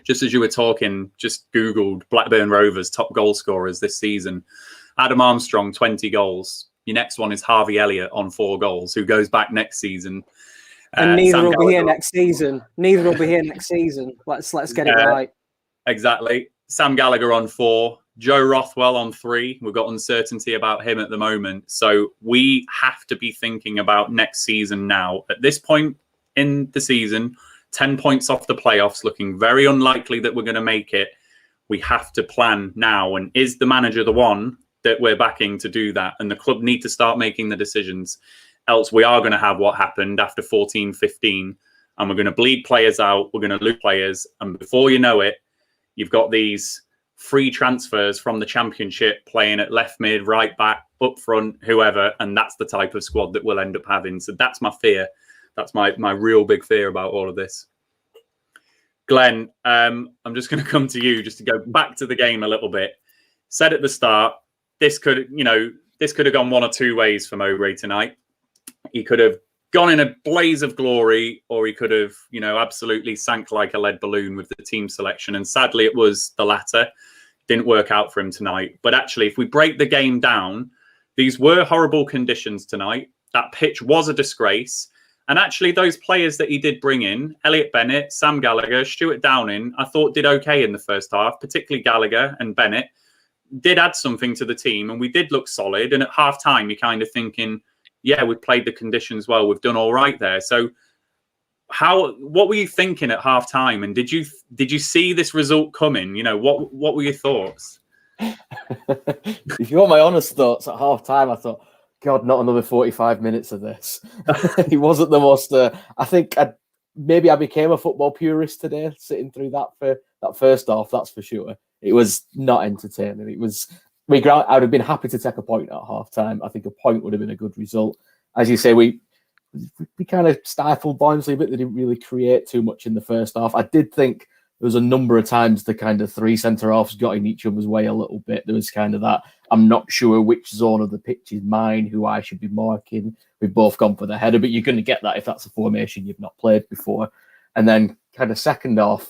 just as you were talking, just Googled Blackburn Rovers top goal scorers this season. Adam Armstrong, 20 goals. Your next one is Harvey Elliott on 4 goals, who goes back next season. And neither Sam will be here Gallagher- next season. Neither will be here next season. Let's get it right. Exactly. Sam Gallagher on 4. Joe Rothwell on 3. We've got uncertainty about him at the moment. So we have to be thinking about next season now. At this point in the season, 10 points off the playoffs, looking very unlikely that we're going to make it. We have to plan now. And is the manager the one that we're backing to do that? And the club need to start making the decisions. Else we are going to have what happened after 14-15. And we're going to bleed players out. We're going to lose players. And before you know it, you've got these free transfers from the Championship playing at left mid, right back, up front, whoever. And that's the type of squad that we'll end up having. So that's my fear. That's my real big fear about all of this. Glenn, I'm just going to come to you just to go back to the game a little bit. Said at the start, this could have gone one or two ways for Mowbray tonight. He could have gone in a blaze of glory, or he could have, absolutely sank like a lead balloon with the team selection. And sadly, it was the latter. Didn't work out for him tonight. But actually, if we break the game down, these were horrible conditions tonight. That pitch was a disgrace. And actually, those players that he did bring in, Elliot Bennett, Sam Gallagher, Stuart Downing, I thought did okay in the first half, particularly Gallagher and Bennett, did add something to the team. And we did look solid. And at half-time, you're kind of thinking, yeah, we've played the conditions well. We've done all right there. So what were you thinking at half-time? And did you see this result coming? What were your thoughts? If you want my honest thoughts, at half-time, I thought, God, not another 45 minutes of this. It wasn't the most... I think maybe I became a football purist today, sitting through that first half, that's for sure. It was not entertaining. It was... I would have been happy to take a point at half-time. I think a point would have been a good result. As you say, we kind of stifled Barnsley a bit. They didn't really create too much in the first half. I did think there was a number of times the kind of 3 centre-halves got in each other's way a little bit. There was kind of that, I'm not sure which zone of the pitch is mine, who I should be marking. We've both gone for the header, but you're going to get that if that's a formation you've not played before. And then kind of second half,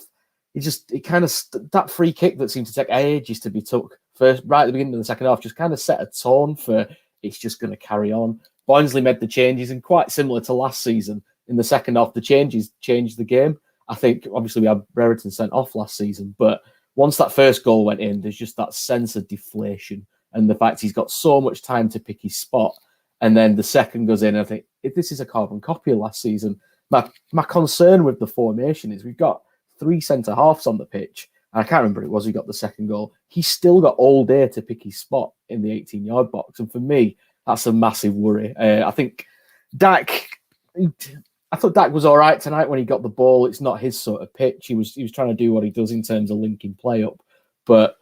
that free kick that seemed to take ages to be took first, right at the beginning of the second half, just kind of set a tone for it's just going to carry on. Barnsley made the changes, and quite similar to last season, in the second half, the changes changed the game. I think, obviously, we had Brereton sent off last season, but once that first goal went in, there's just that sense of deflation and the fact he's got so much time to pick his spot. And then the second goes in, and I think, if this is a carbon copy of last season, my concern with the formation is we've got 3 centre-halves on the pitch. And I can't remember who it was who got the second goal. He's still got all day to pick his spot in the 18-yard box. And for me, that's a massive worry. I think Dak was all right tonight when he got the ball. It's not his sort of pitch. He was trying to do what he does in terms of linking play up. But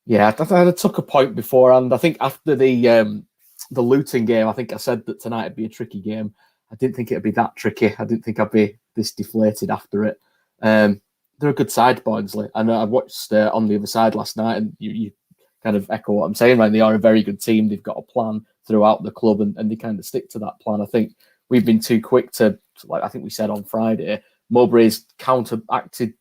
yeah, I took a point beforehand. I think after the Luton game, I think I said that tonight would be a tricky game. I didn't think it'd be that tricky. I didn't think I'd be this deflated after it. They're a good side, Barnsley. I know I watched On the Other Side last night, and you kind of echo what I'm saying, right? They are a very good team. They've got a plan throughout the club, and they kind of stick to that plan. I think we've been too quick to, like I think we said on Friday, Mowbray's counteracted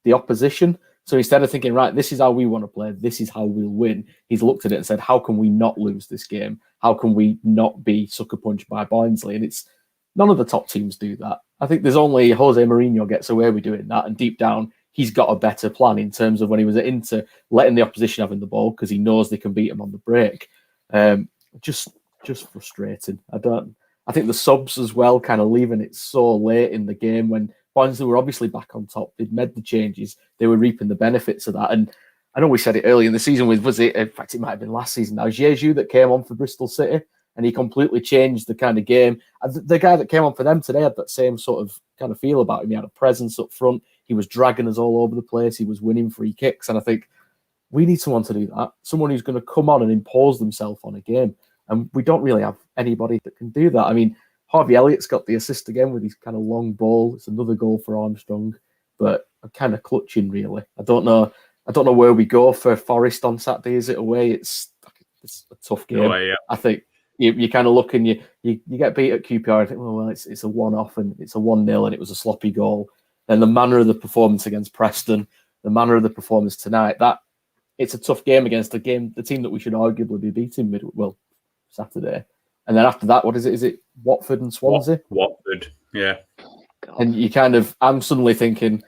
the opposition. So instead of thinking, right, this is how we want to play, this is how we'll win, he's looked at it and said, how can we not lose this game? How can we not be sucker punched by Barnsley? And it's none of the top teams do that. I think there's only Jose Mourinho gets away with doing that, and deep down, he's got a better plan in terms of when he was at Inter, letting the opposition having the ball because he knows they can beat him on the break. Just frustrating. I think the subs as well, kind of leaving it so late in the game when Barnsley were obviously back on top. They'd made the changes. They were reaping the benefits of that. And I know we said it early in the season in fact, it might have been last season now, 𝐒𝐎𝐿 that came on for Bristol City, and he completely changed the kind of game. The guy that came on for them today had that same sort of kind of feel about him. He had a presence up front. He was dragging us all over the place. He was winning free kicks. And I think we need someone to do that. Someone who's going to come on and impose themselves on a game. And we don't really have anybody that can do that. I mean, Harvey Elliott's got the assist again with his kind of long ball. It's another goal for Armstrong, but I'm kind of clutching, really. I don't know where we go for Forest on Saturday. Is it away? It's a tough game. Away, yeah. I think you kind of look and you get beat at QPR and think, well, it's a one-off and it's a 1-0 and it was a sloppy goal. And the manner of the performance against Preston, the manner of the performance tonight, that it's a tough game against the team that we should arguably be beating Saturday. And then after that, what is it? Is it Watford and Swansea? Watford, yeah. And you I'm suddenly thinking,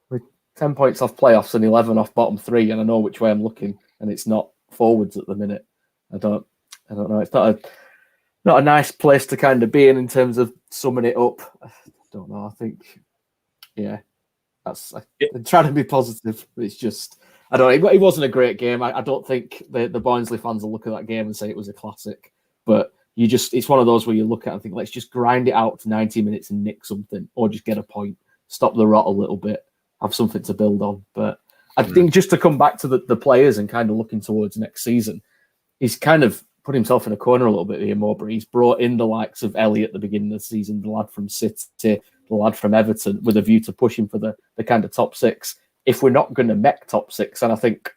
with 10 points off playoffs and 11 off bottom 3, and I know which way I'm looking, and it's not forwards at the minute. I don't know. It's not a nice place to kind of be in terms of summing it up. I don't know. I think, yeah, I'm trying to be positive. It's just, I don't know. It wasn't a great game. I don't think the Barnsley fans will look at that game and say it was a classic, but it's one of those where you look at it and think, let's just grind it out to 90 minutes and nick something, or just get a point, stop the rot a little bit, have something to build on. But I think just to come back to the players and kind of looking towards next season, he's kind of put himself in a corner a little bit here, Mowbray. He's brought in the likes of Elliott at the beginning of the season, the lad from City, the lad from Everton, with a view to pushing for the kind of top 6. If we're not going to make top 6, and I think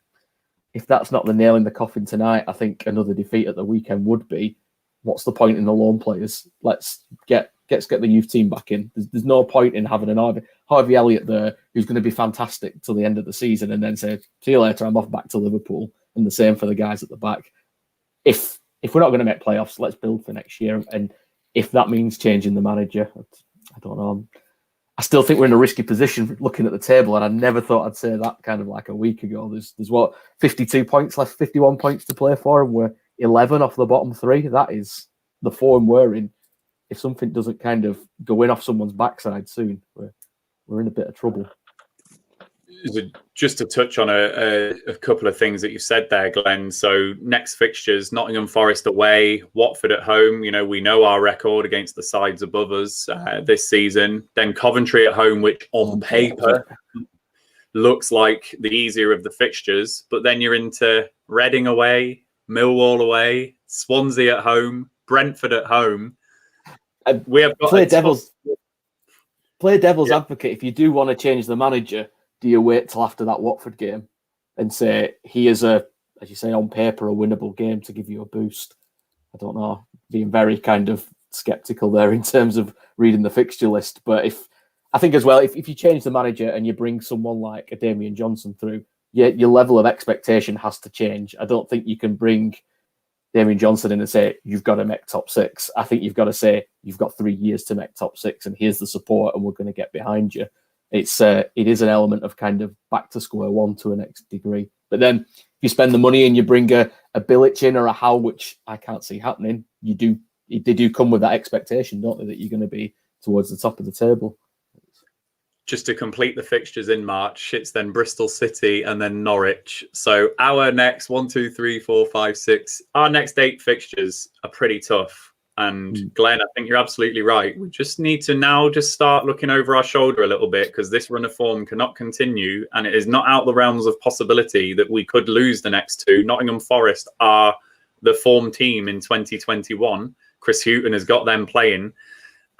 if that's not the nail in the coffin tonight, I think another defeat at the weekend would be, what's the point in the loan players? Let's get the youth team back in. There's no point in having an Harvey Elliott there who's going to be fantastic till the end of the season and then say, see you later, I'm off back to Liverpool. And the same for the guys at the back. If we're not going to make playoffs, let's build for next year. And if that means changing the manager, I don't know. I still think we're in a risky position looking at the table, and I never thought I'd say that kind of like a week ago. There's 52 points left, 51 points to play for, and we're 11 off the bottom 3. That is the form we're in. If something doesn't kind of go in off someone's backside soon, we're in a bit of trouble. Just to touch on a couple of things that you said there, Glenn. So next fixtures, Nottingham Forest away, Watford at home. We know our record against the sides above us this season. Then Coventry at home, which on paper looks like the easier of the fixtures. But then you're into Reading away, Millwall away, Swansea at home, Brentford at home. We have got play devil's advocate. If you do want to change the manager, do you wait till after that Watford game and say, here's as you say, on paper, a winnable game to give you a boost? I don't know. Being very kind of sceptical there in terms of reading the fixture list. But I think as well, if you change the manager and you bring someone like a Damian Johnson through, your level of expectation has to change. I don't think you can bring Damian Johnson in and say, you've got to make top 6. I think you've got to say, you've got 3 years to make top 6 and here's the support and we're going to get behind you. It is an element of kind of back to square one to a next degree. But then if you spend the money and you bring a Bilic in or a Howe, which I can't see happening, they do come with that expectation, don't they, that you're going to be towards the top of the table. Just to complete the fixtures in March, it's then Bristol City and then Norwich. So our next 1, 2, 3, 4, 5, 6, our next 8 fixtures are pretty tough. And Glenn, I think you're absolutely right. We just need to now just start looking over our shoulder a little bit, because this run of form cannot continue. And it is not out the realms of possibility that we could lose the next 2. Nottingham Forest are the form team in 2021. Chris Hughton has got them playing.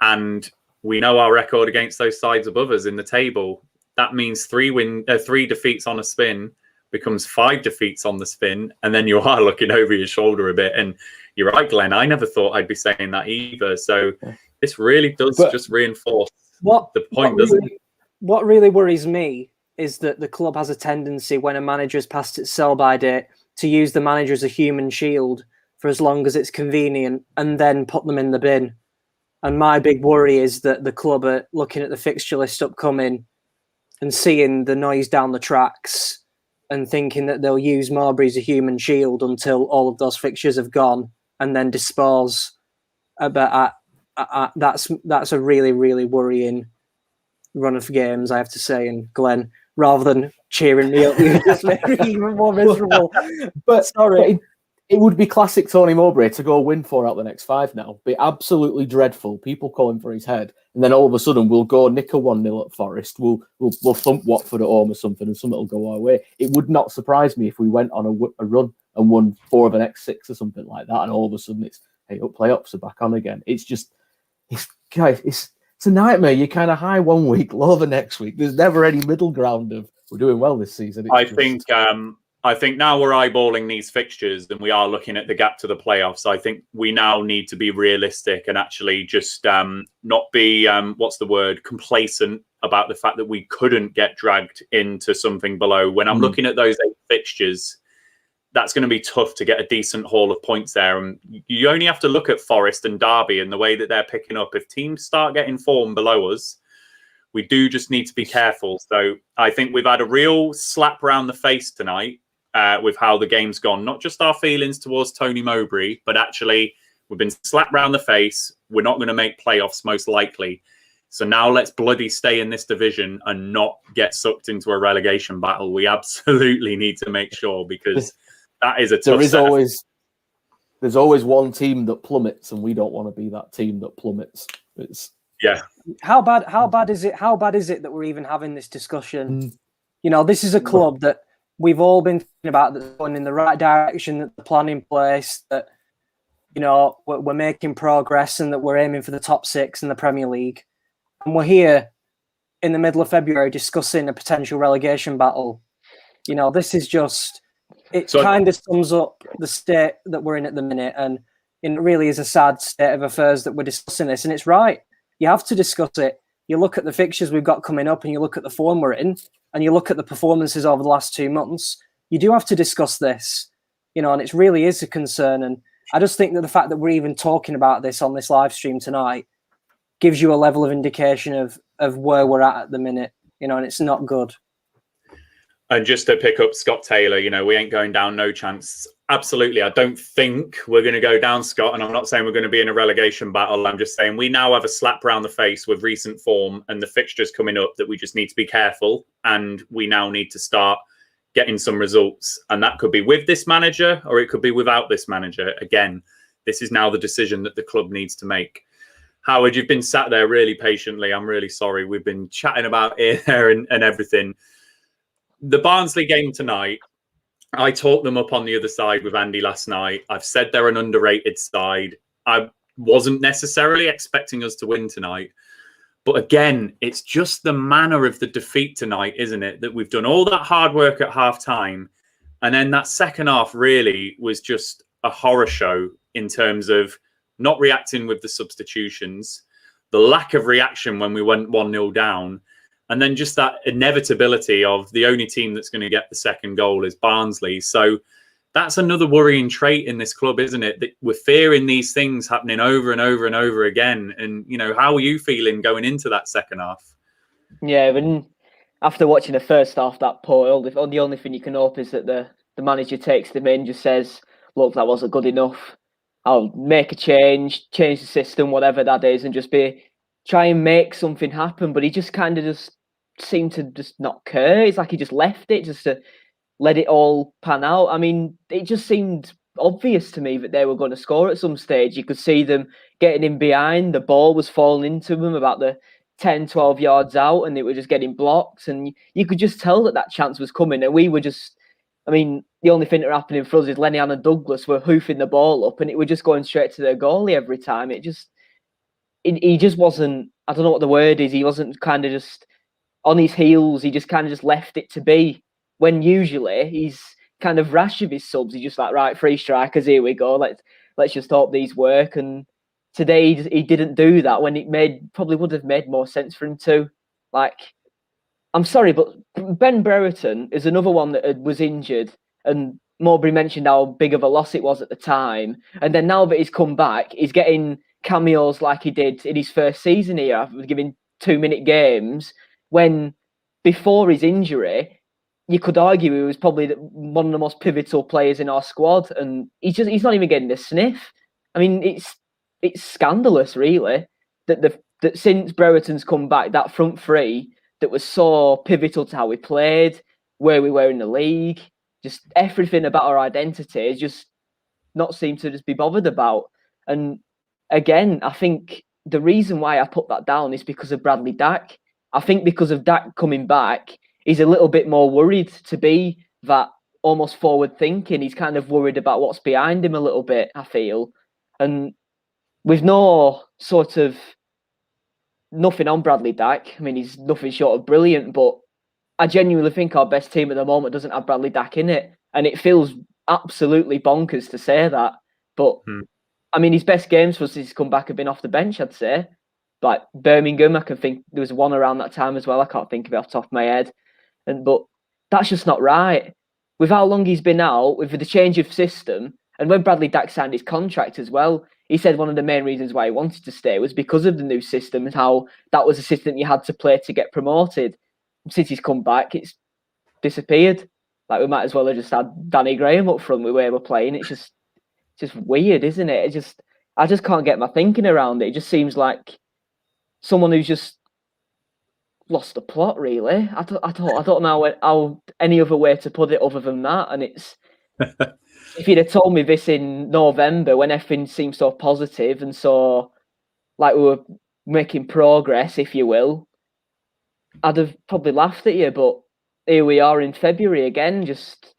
And we know our record against those sides above us in the table. That means 3 defeats on a spin becomes 5 defeats on the spin. And then you are looking over your shoulder a bit. And you're right, Glenn. I never thought I'd be saying that either. So this really does just reinforce the point, doesn't it? What really worries me is that the club has a tendency, when a manager has passed its sell-by date, to use the manager as a human shield for as long as it's convenient and then put them in the bin. And my big worry is that the club are looking at the fixture list upcoming and seeing the noise down the tracks and thinking that they'll use Mowbray as a human shield until all of those fixtures have gone, and then dispose. But that's a really, really worrying run of games, I have to say. And Glenn, rather than cheering me up, you just made me even more miserable. But sorry, it would be classic Tony Mowbray to go win 4 out of the next 5 now. Be absolutely dreadful. People calling for his head. And then all of a sudden we'll go nick a 1-0 at Forest. We'll thump Watford at home or something, and something will go our way. It would not surprise me if we went on a run and won 4 of the next 6 or something like that. And all of a sudden it's, hey, playoffs are back on again. It's just, it's a nightmare. You're kind of high one week, low the next week. There's never any middle ground of we're doing well this season. I think now we're eyeballing these fixtures and we are looking at the gap to the playoffs. I think we now need to be realistic and actually just not be, complacent about the fact that we couldn't get dragged into something below. When I'm looking at those 8 fixtures, that's going to be tough to get a decent haul of points there. And you only have to look at Forest and Derby and the way that they're picking up. If teams start getting form below us, we do just need to be careful. So I think we've had a real slap around the face tonight with how the game's gone. Not just our feelings towards Tony Mowbray, but actually we've been slapped around the face. We're not going to make playoffs most likely. So now let's bloody stay in this division and not get sucked into a relegation battle. We absolutely need to make sure, because that is a tough There's always one team that plummets, and we don't want to be that team that plummets. Yeah. How bad is it? How bad is it that we're even having this discussion? You know, this is a club that we've all been thinking about, that's going in the right direction, that the plan in place, that, you know, we're making progress and that we're aiming for the top 6 in the Premier League. And we're here in the middle of February discussing a potential relegation battle. You know, this is just, it kind of sums up the state that we're in at the minute. And it really is a sad state of affairs that we're discussing this. And it's right. You have to discuss it. You look at the fixtures we've got coming up and you look at the form we're in and you look at the performances over the last 2 months. You do have to discuss this, you know, and it really is a concern. And I just think that the fact that we're even talking about this on this live stream tonight gives you a level of indication of where we're at the minute, you know, and it's not good. And just to pick up Scott Taylor, you know, we ain't going down, no chance. Absolutely. I don't think we're going to go down, Scott. And I'm not saying we're going to be in a relegation battle. I'm just saying we now have a slap around the face with recent form and the fixtures coming up that we just need to be careful. And we now need to start getting some results. And that could be with this manager or it could be without this manager. Again, this is now the decision that the club needs to make. Howard, you've been sat there really patiently. I'm really sorry. We've been chatting about it and everything. The Barnsley game tonight, I talked them up on the other side with Andy last night. I've said they're an underrated side. I wasn't necessarily expecting us to win tonight. But again, it's just the manner of the defeat tonight, isn't it? That we've done all that hard work at half-time. And then that second half really was just a horror show in terms of not reacting with the substitutions, the lack of reaction when we went 1-0 down, and then just that inevitability of the only team that's going to get the second goal is Barnsley. So that's another worrying trait in this club, isn't it? That we're fearing these things happening over and over and over again. And, you know, how are you feeling going into that second half? Yeah, and after watching the first half, that poor, the only thing you can hope is that the manager takes them in, just says, look, that wasn't good enough. I'll make a change the system, whatever that is, and just try and make something happen. But he just kind of just seemed to just not care. It's like he just left it just to let it all pan out. I mean, it just seemed obvious to me that they were going to score at some stage. You could see them getting in behind. The ball was falling into them about the 10, 12 yards out, and they were just getting blocked. And you could just tell that chance was coming. And we were just, I mean, the only thing that were happening for us is Lenny and Douglas were hoofing the ball up, and it was just going straight to their goalie every time. He just wasn't, I don't know what the word is, he wasn't kind of just on his heels. He just kind of just left it to be, when usually he's kind of rash of his subs. He's just like, right, 3 strikers, here we go. Let's just hope these work. And today he didn't do that when it probably would have made more sense for him to. Like, I'm sorry, but Ben Brereton is another one that was injured, and Mowbray mentioned how big of a loss it was at the time. And then now that he's come back, he's getting cameos like he did in his first season here, after giving 2-minute games, when before his injury, you could argue he was probably one of the most pivotal players in our squad, and he's not even getting the sniff. I mean, it's scandalous, really, that since Brereton's come back, that front three that was so pivotal to how we played, where we were in the league, just everything about our identity is just not seem to just be bothered about. And again, I think the reason why I put that down is because of Bradley Dack. I think because of Dack coming back, he's a little bit more worried to be that almost forward thinking. He's kind of worried about what's behind him a little bit, I feel. And with no sort of nothing on Bradley Dack, I mean, he's nothing short of brilliant, but I genuinely think our best team at the moment doesn't have Bradley Dack in it. And it feels absolutely bonkers to say that. But I mean, his best games for us since he's come back have been off the bench, I'd say. like Birmingham. I can think there was one around that time as well. I can't think of it off the top of my head. But that's just not right. With how long he's been out, with the change of system, and when Bradley Dack signed his contract as well, he said one of the main reasons why he wanted to stay was because of the new system and how that was a system you had to play to get promoted. Since he's come back, it's disappeared. Like, we might as well have just had Danny Graham up front with where we're playing. It's just weird, isn't it? I just can't get my thinking around it. It just seems like someone who's just lost the plot, really. I don't know how any other way to put it other than that. And it's if you'd have told me this in November when everything seemed so positive and so like we were making progress, if you will, I'd have probably laughed at you. But here we are in February again, just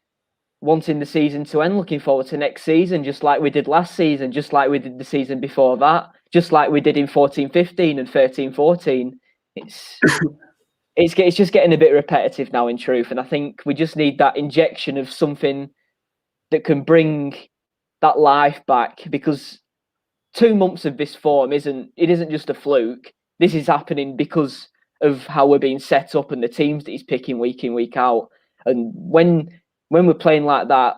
wanting the season to end, looking forward to next season, just like we did last season, just like we did the season before that, just like we did in 14-15 and 13-14. It's just getting a bit repetitive now, in truth, and I think we just need that injection of something that can bring that life back, because 2 months of this form isn't just a fluke. This is happening because of how we're being set up and the teams that he's picking week in, week out. And when we're playing like that,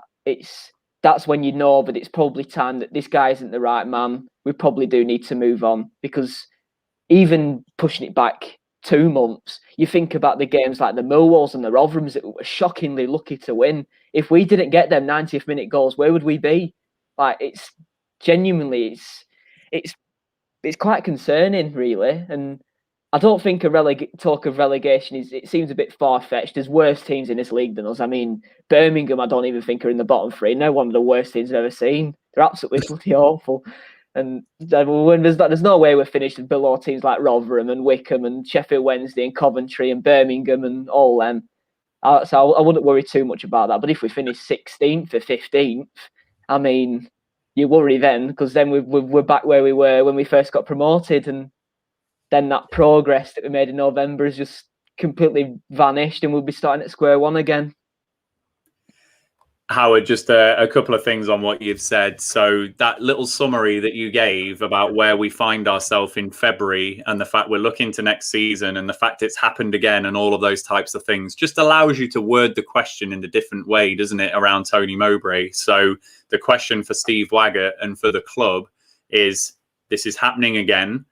that's when you know that it's probably time that this guy isn't the right man. We probably do need to move on, because even pushing it back 2 months, you think about the games like the Millwalls and the Rovers that we were shockingly lucky to win. If we didn't get them 90th minute goals, where would we be? Like, it's genuinely, it's quite concerning, really. And I don't think talk of relegation it seems a bit far-fetched. There's worse teams in this league than us. I mean, Birmingham, I don't even think are in the bottom three. They're one of the worst teams I've ever seen. They're absolutely bloody awful. And when there's no way we're finished below teams like Rotherham and Wycombe and Sheffield Wednesday and Coventry and Birmingham and all them. So I wouldn't worry too much about that. But if we finish 16th or 15th, I mean, you worry then, because then we're back where we were when we first got promoted, and then that progress that we made in November has just completely vanished, and we'll be starting at square one again. Howard, just a couple of things on what you've said. So that little summary that you gave about where we find ourselves in February and the fact we're looking to next season and the fact it's happened again and all of those types of things just allows you to word the question in a different way, doesn't it, around Tony Mowbray? So the question for Steve Waggett and for the club is, this is happening again.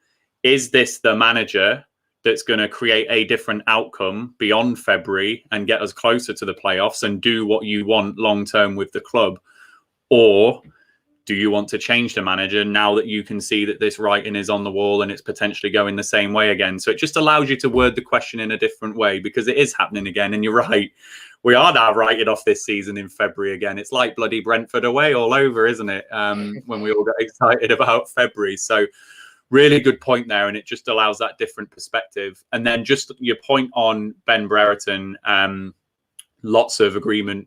Is this the manager that's going to create a different outcome beyond February and get us closer to the playoffs and do what you want long-term with the club? Or do you want to change the manager now that you can see that this writing is on the wall and it's potentially going the same way again? So it just allows you to word the question in a different way, because it is happening again. And you're right. We are now writing off this season in February again. It's like bloody Brentford away all over, isn't it? When we all get excited about February. So really good point there, and it just allows that different perspective. And then just your point on Ben Brereton, lots of agreement,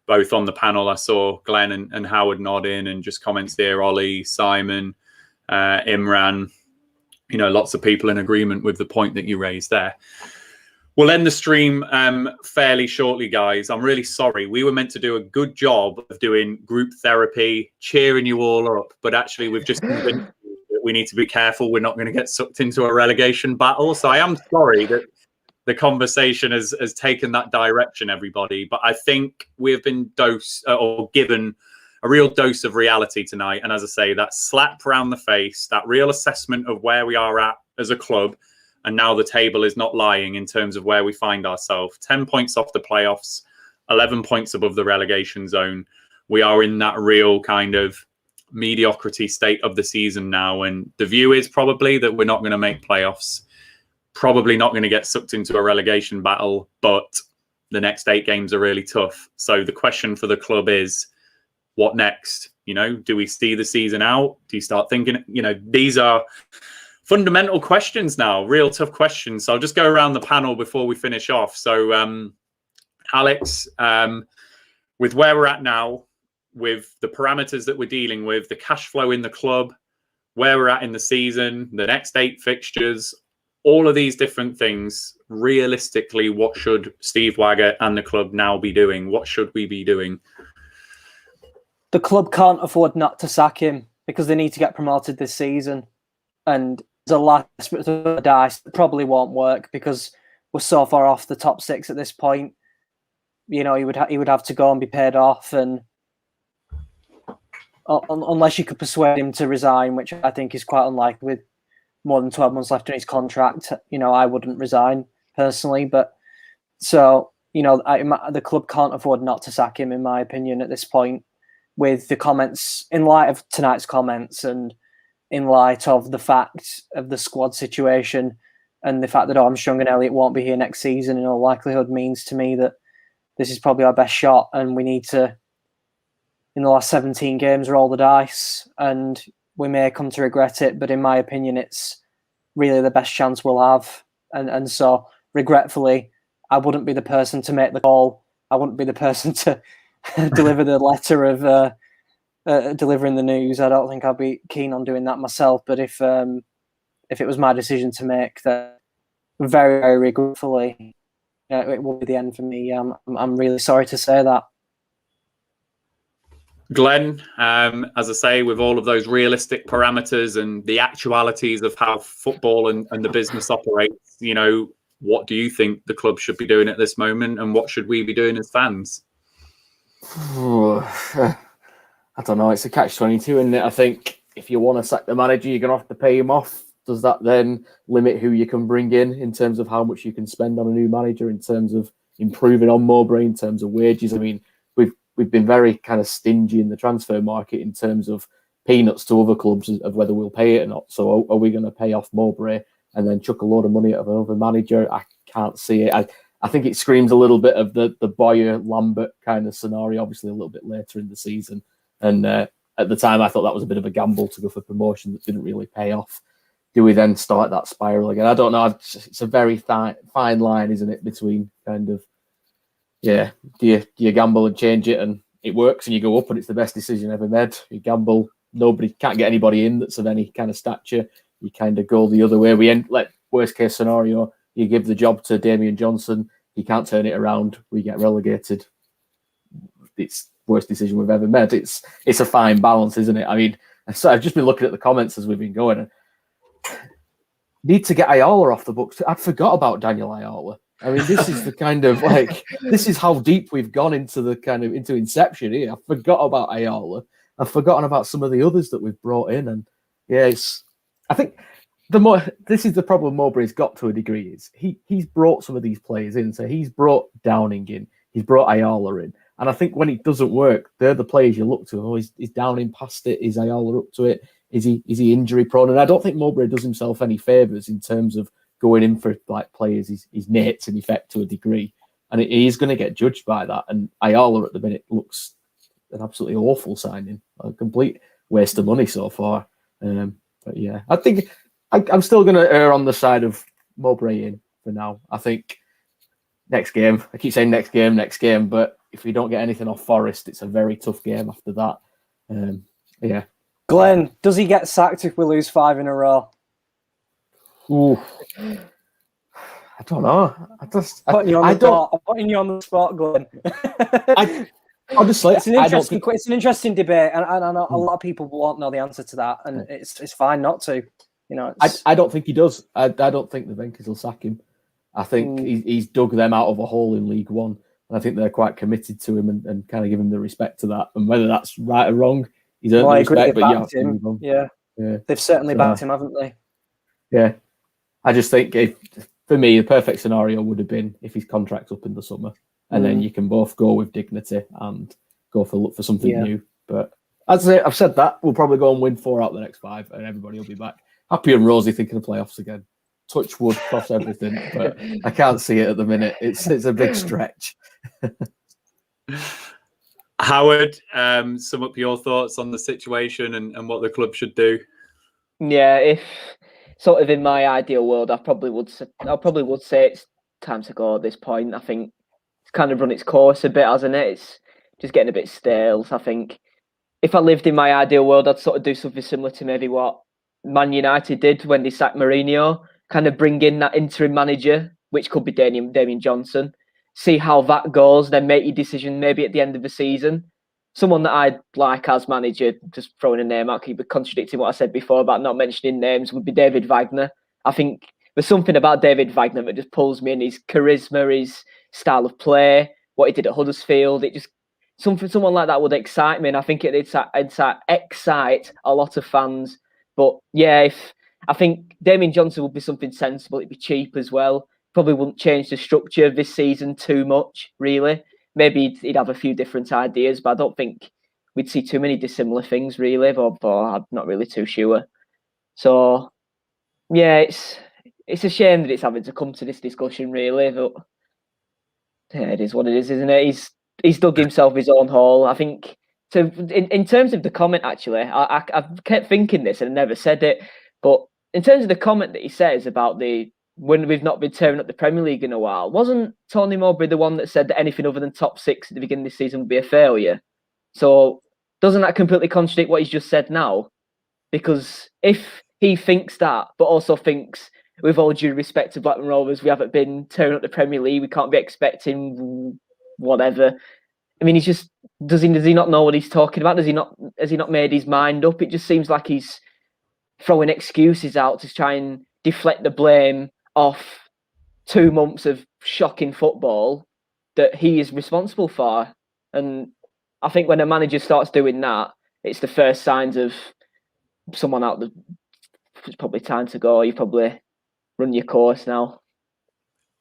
both on the panel. I saw Glenn and Howard nod in, and just comments there, Ollie, Simon, Imran, lots of people in agreement with the point that you raised there. We'll end the stream fairly shortly, guys. I'm really sorry. We were meant to do a good job of doing group therapy, cheering you all up, but actually we've just convinced we need to be careful. We're not going to get sucked into a relegation battle. So I am sorry that the conversation has taken that direction, everybody. But I think we've been given a real dose of reality tonight. And as I say, that slap around the face, that real assessment of where we are at as a club. And now the table is not lying in terms of where we find ourselves. 10 points off the playoffs, 11 points above the relegation zone. We are in that real kind of mediocrity state of the season now, and the view is probably that we're not going to make playoffs, probably not going to get sucked into a relegation battle, but the next 8 games are really tough. So the question for the club is, what next? Do we see the season out? Do you start thinking, these are fundamental questions now, real tough questions. So I'll just go around the panel before we finish off. So Alex, with where we're at now, with the parameters that we're dealing with, the cash flow in the club, where we're at in the season, the next 8 fixtures, all of these different things, realistically, what should Steve Waggett and the club now be doing? What should we be doing? The club can't afford not to sack him, because they need to get promoted this season. And a last bit of dice, it probably won't work because we're so far off the top 6 at this point. You know, he would have to go and be paid off, and unless you could persuade him to resign, which I think is quite unlikely with more than 12 months left in his contract. You know, I wouldn't resign personally, but so, you know, the club can't afford not to sack him, in my opinion, at this point, with the comments, in light of tonight's comments and in light of the fact of the squad situation and the fact that Armstrong and Elliott won't be here next season in all likelihood means to me that this is probably our best shot, and we need to, in the last 17 games, roll the dice, and we may come to regret it, but in my opinion, it's really the best chance we'll have. And so, regretfully, I wouldn't be the person to make the call. I wouldn't be the person to deliver the letter of delivering the news. I don't think I'd be keen on doing that myself. But if it was my decision to make, that very, very regretfully, it will be the end for me. I'm really sorry to say that. Glenn, as I say, with all of those realistic parameters and the actualities of how football and the business operates, you know, what do you think the club should be doing at this moment, and what should we be doing as fans? I don't know. It's a catch-22, isn't it? I think if you want to sack the manager, you're going to have to pay him off. Does that then limit who you can bring in terms of how much you can spend on a new manager, in terms of improving on Mowbray, in terms of wages? I mean, we've been very kind of stingy in the transfer market in terms of peanuts to other clubs of whether we'll pay it or not. So are we going to pay off Mowbray and then chuck a load of money at another manager? I can't see it. I think it screams a little bit of the Boyer-Lambert kind of scenario, obviously a little bit later in the season. And at the time, I thought that was a bit of a gamble to go for promotion that didn't really pay off. Do we then start that spiral again? I don't know. It's a very fine line, isn't it, between kind of, yeah, do you gamble and change it and it works and you go up and it's the best decision ever made? You gamble, nobody can't get anybody in that's of any kind of stature. You kind of go the other way. Worst case scenario, you give the job to Damian Johnson. He can't turn it around. We get relegated. It's worst decision we've ever made. It's a fine balance, isn't it? I mean, so I've just been looking at the comments as we've been going. And need to get Ayala off the books. I'd forgot about Daniel Ayala. I mean, this is the kind of this is how deep we've gone into inception here. I forgot about Ayala. I've forgotten about some of the others that we've brought in, and yeah, I think this is the problem Mowbray's got to a degree, is he's brought some of these players in. So he's brought Downing in, he's brought Ayala in, and I think when it doesn't work, they're the players you look to. Oh, is Downing past it? Is Ayala up to it? Is he injury prone? And I don't think Mowbray does himself any favours in terms of going in for like players his mates in effect to a degree, and he is going to get judged by that. And Ayala at the minute looks an absolutely awful signing, a complete waste of money so far. But yeah, I think I'm still going to err on the side of Mowbray in for now. I think next game, I keep saying next game, but if we don't get anything off Forest, it's a very tough game after that. Yeah. Glenn, does he get sacked if we lose 5 in a row? Ooh. I don't know. I'm putting you on the spot, Glenn. Honestly, it's an interesting debate, and I know a lot of people won't know the answer to that, and it's fine not to. You know, I don't think he does. I don't think the Venkers will sack him. I think he's dug them out of a hole in League One, and I think they're quite committed to him and kind of give him the respect to that. And whether that's right or wrong, he's earned the respect. But yeah, they've certainly backed him, haven't they? Yeah, I just think for me, the perfect scenario would have been if his contract's up in the summer, and then you can both go with dignity and look for something new. But as I've said that, we'll probably go and win 4 out of the next 5, and everybody will be back happy and rosy thinking of playoffs again. Touch wood, cross everything, but I can't see it at the minute. It's a big stretch. Howard, sum up your thoughts on the situation and what the club should do. Yeah, if sort of in my ideal world, I probably would say it's time to go at this point. I think it's kind of run its course a bit, hasn't it? It's just getting a bit stale. So I think if I lived in my ideal world, I'd sort of do something similar to maybe what Man United did when they sacked Mourinho, kind of bring in that interim manager, which could be Damian Johnson, see how that goes, then make your decision maybe at the end of the season. someone that I'd like as manager, just throwing a name out, keep contradicting what I said before about not mentioning names, would be David Wagner. I think there's something about David Wagner that just pulls me in. His charisma, his style of play, what he did at Huddersfield. It just someone like that would excite me, and I think it'd excite a lot of fans. But yeah, I think Damien Johnson would be something sensible. It'd be cheap as well. Probably wouldn't change the structure of this season too much, really. Maybe he'd have a few different ideas, but I don't think we'd see too many dissimilar things, really. But I'm not really too sure. So yeah, it's a shame that it's having to come to this discussion, really. But yeah, it is what it is, isn't it? He's dug himself his own hole. I think. So in terms of the comment, actually, I kept thinking this and I never said it. But in terms of the comment that he says about when we've not been tearing up the Premier League in a while, wasn't Tony Mowbray the one that said that anything other than top 6 at the beginning of this season would be a failure? So doesn't that completely contradict what he's just said now? Because if he thinks that, but also thinks, with all due respect to Blackburn Rovers, we haven't been tearing up the Premier League, we can't be expecting whatever. I mean, does he not know what he's talking about? Has he not made his mind up? It just seems like he's throwing excuses out to try and deflect the blame off 2 months of shocking football that he is responsible for. And I think when a manager starts doing that, it's the first signs of someone out there. It's probably time to go. You probably run your course now.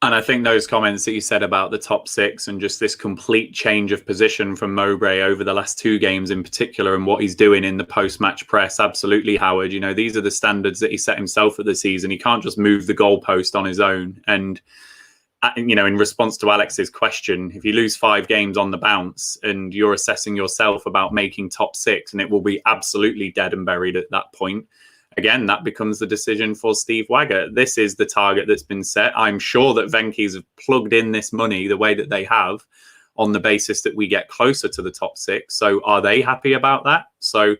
And I think those comments that you said about the top 6 and just this complete change of position from Mowbray over the last 2 games in particular, and what he's doing in the post-match press, absolutely, Howard. You know, these are the standards that he set himself for the season. He can't just move the goalpost on his own. And, you know, in response to Alex's question, if you lose 5 games on the bounce and you're assessing yourself about making top 6, and it will be absolutely dead and buried at that point, again, that becomes the decision for Steve Wagger. This is the target that's been set. I'm sure that Venky's have plugged in this money the way that they have on the basis that we get closer to the top 6. So are they happy about that? So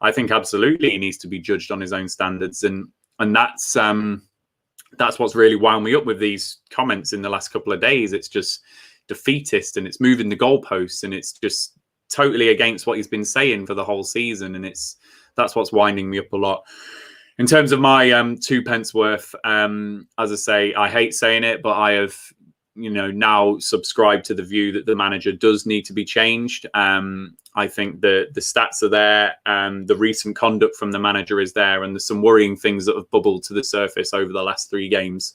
I think absolutely he needs to be judged on his own standards. And that's what's really wound me up with these comments in the last couple of days. It's just defeatist, and it's moving the goalposts, and it's just totally against what he's been saying for the whole season. And that's what's winding me up a lot. In terms of my 2 pence worth, as I say, I hate saying it, but I have, you know, now subscribed to the view that the manager does need to be changed. I think the stats are there, the recent conduct from the manager is there, and there's some worrying things that have bubbled to the surface over the last 3 games.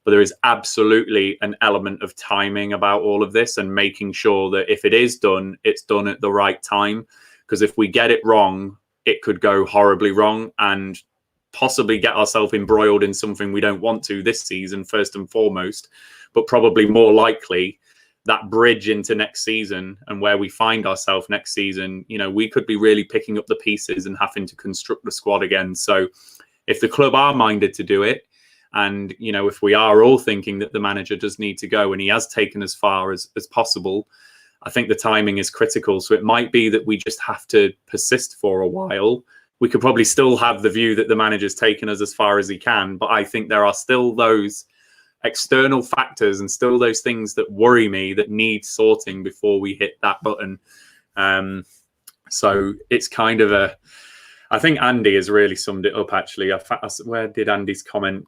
But there is absolutely an element of timing about all of this, and making sure that if it is done, it's done at the right time. Because if we get it wrong, it could go horribly wrong and possibly get ourselves embroiled in something we don't want to this season, first and foremost, but probably more likely that bridge into next season and where we find ourselves next season, you know, we could be really picking up the pieces and having to construct the squad again. So if the club are minded to do it, and, you know, if we are all thinking that the manager does need to go, and he has taken as far as possible, I think the timing is critical. So it might be that we just have to persist for a while. We could probably still have the view that the manager's taken us as far as he can, but I think there are still those external factors and still those things that worry me that need sorting before we hit that button. So it's kind of I think Andy has really summed it up, actually. Where did Andy's comment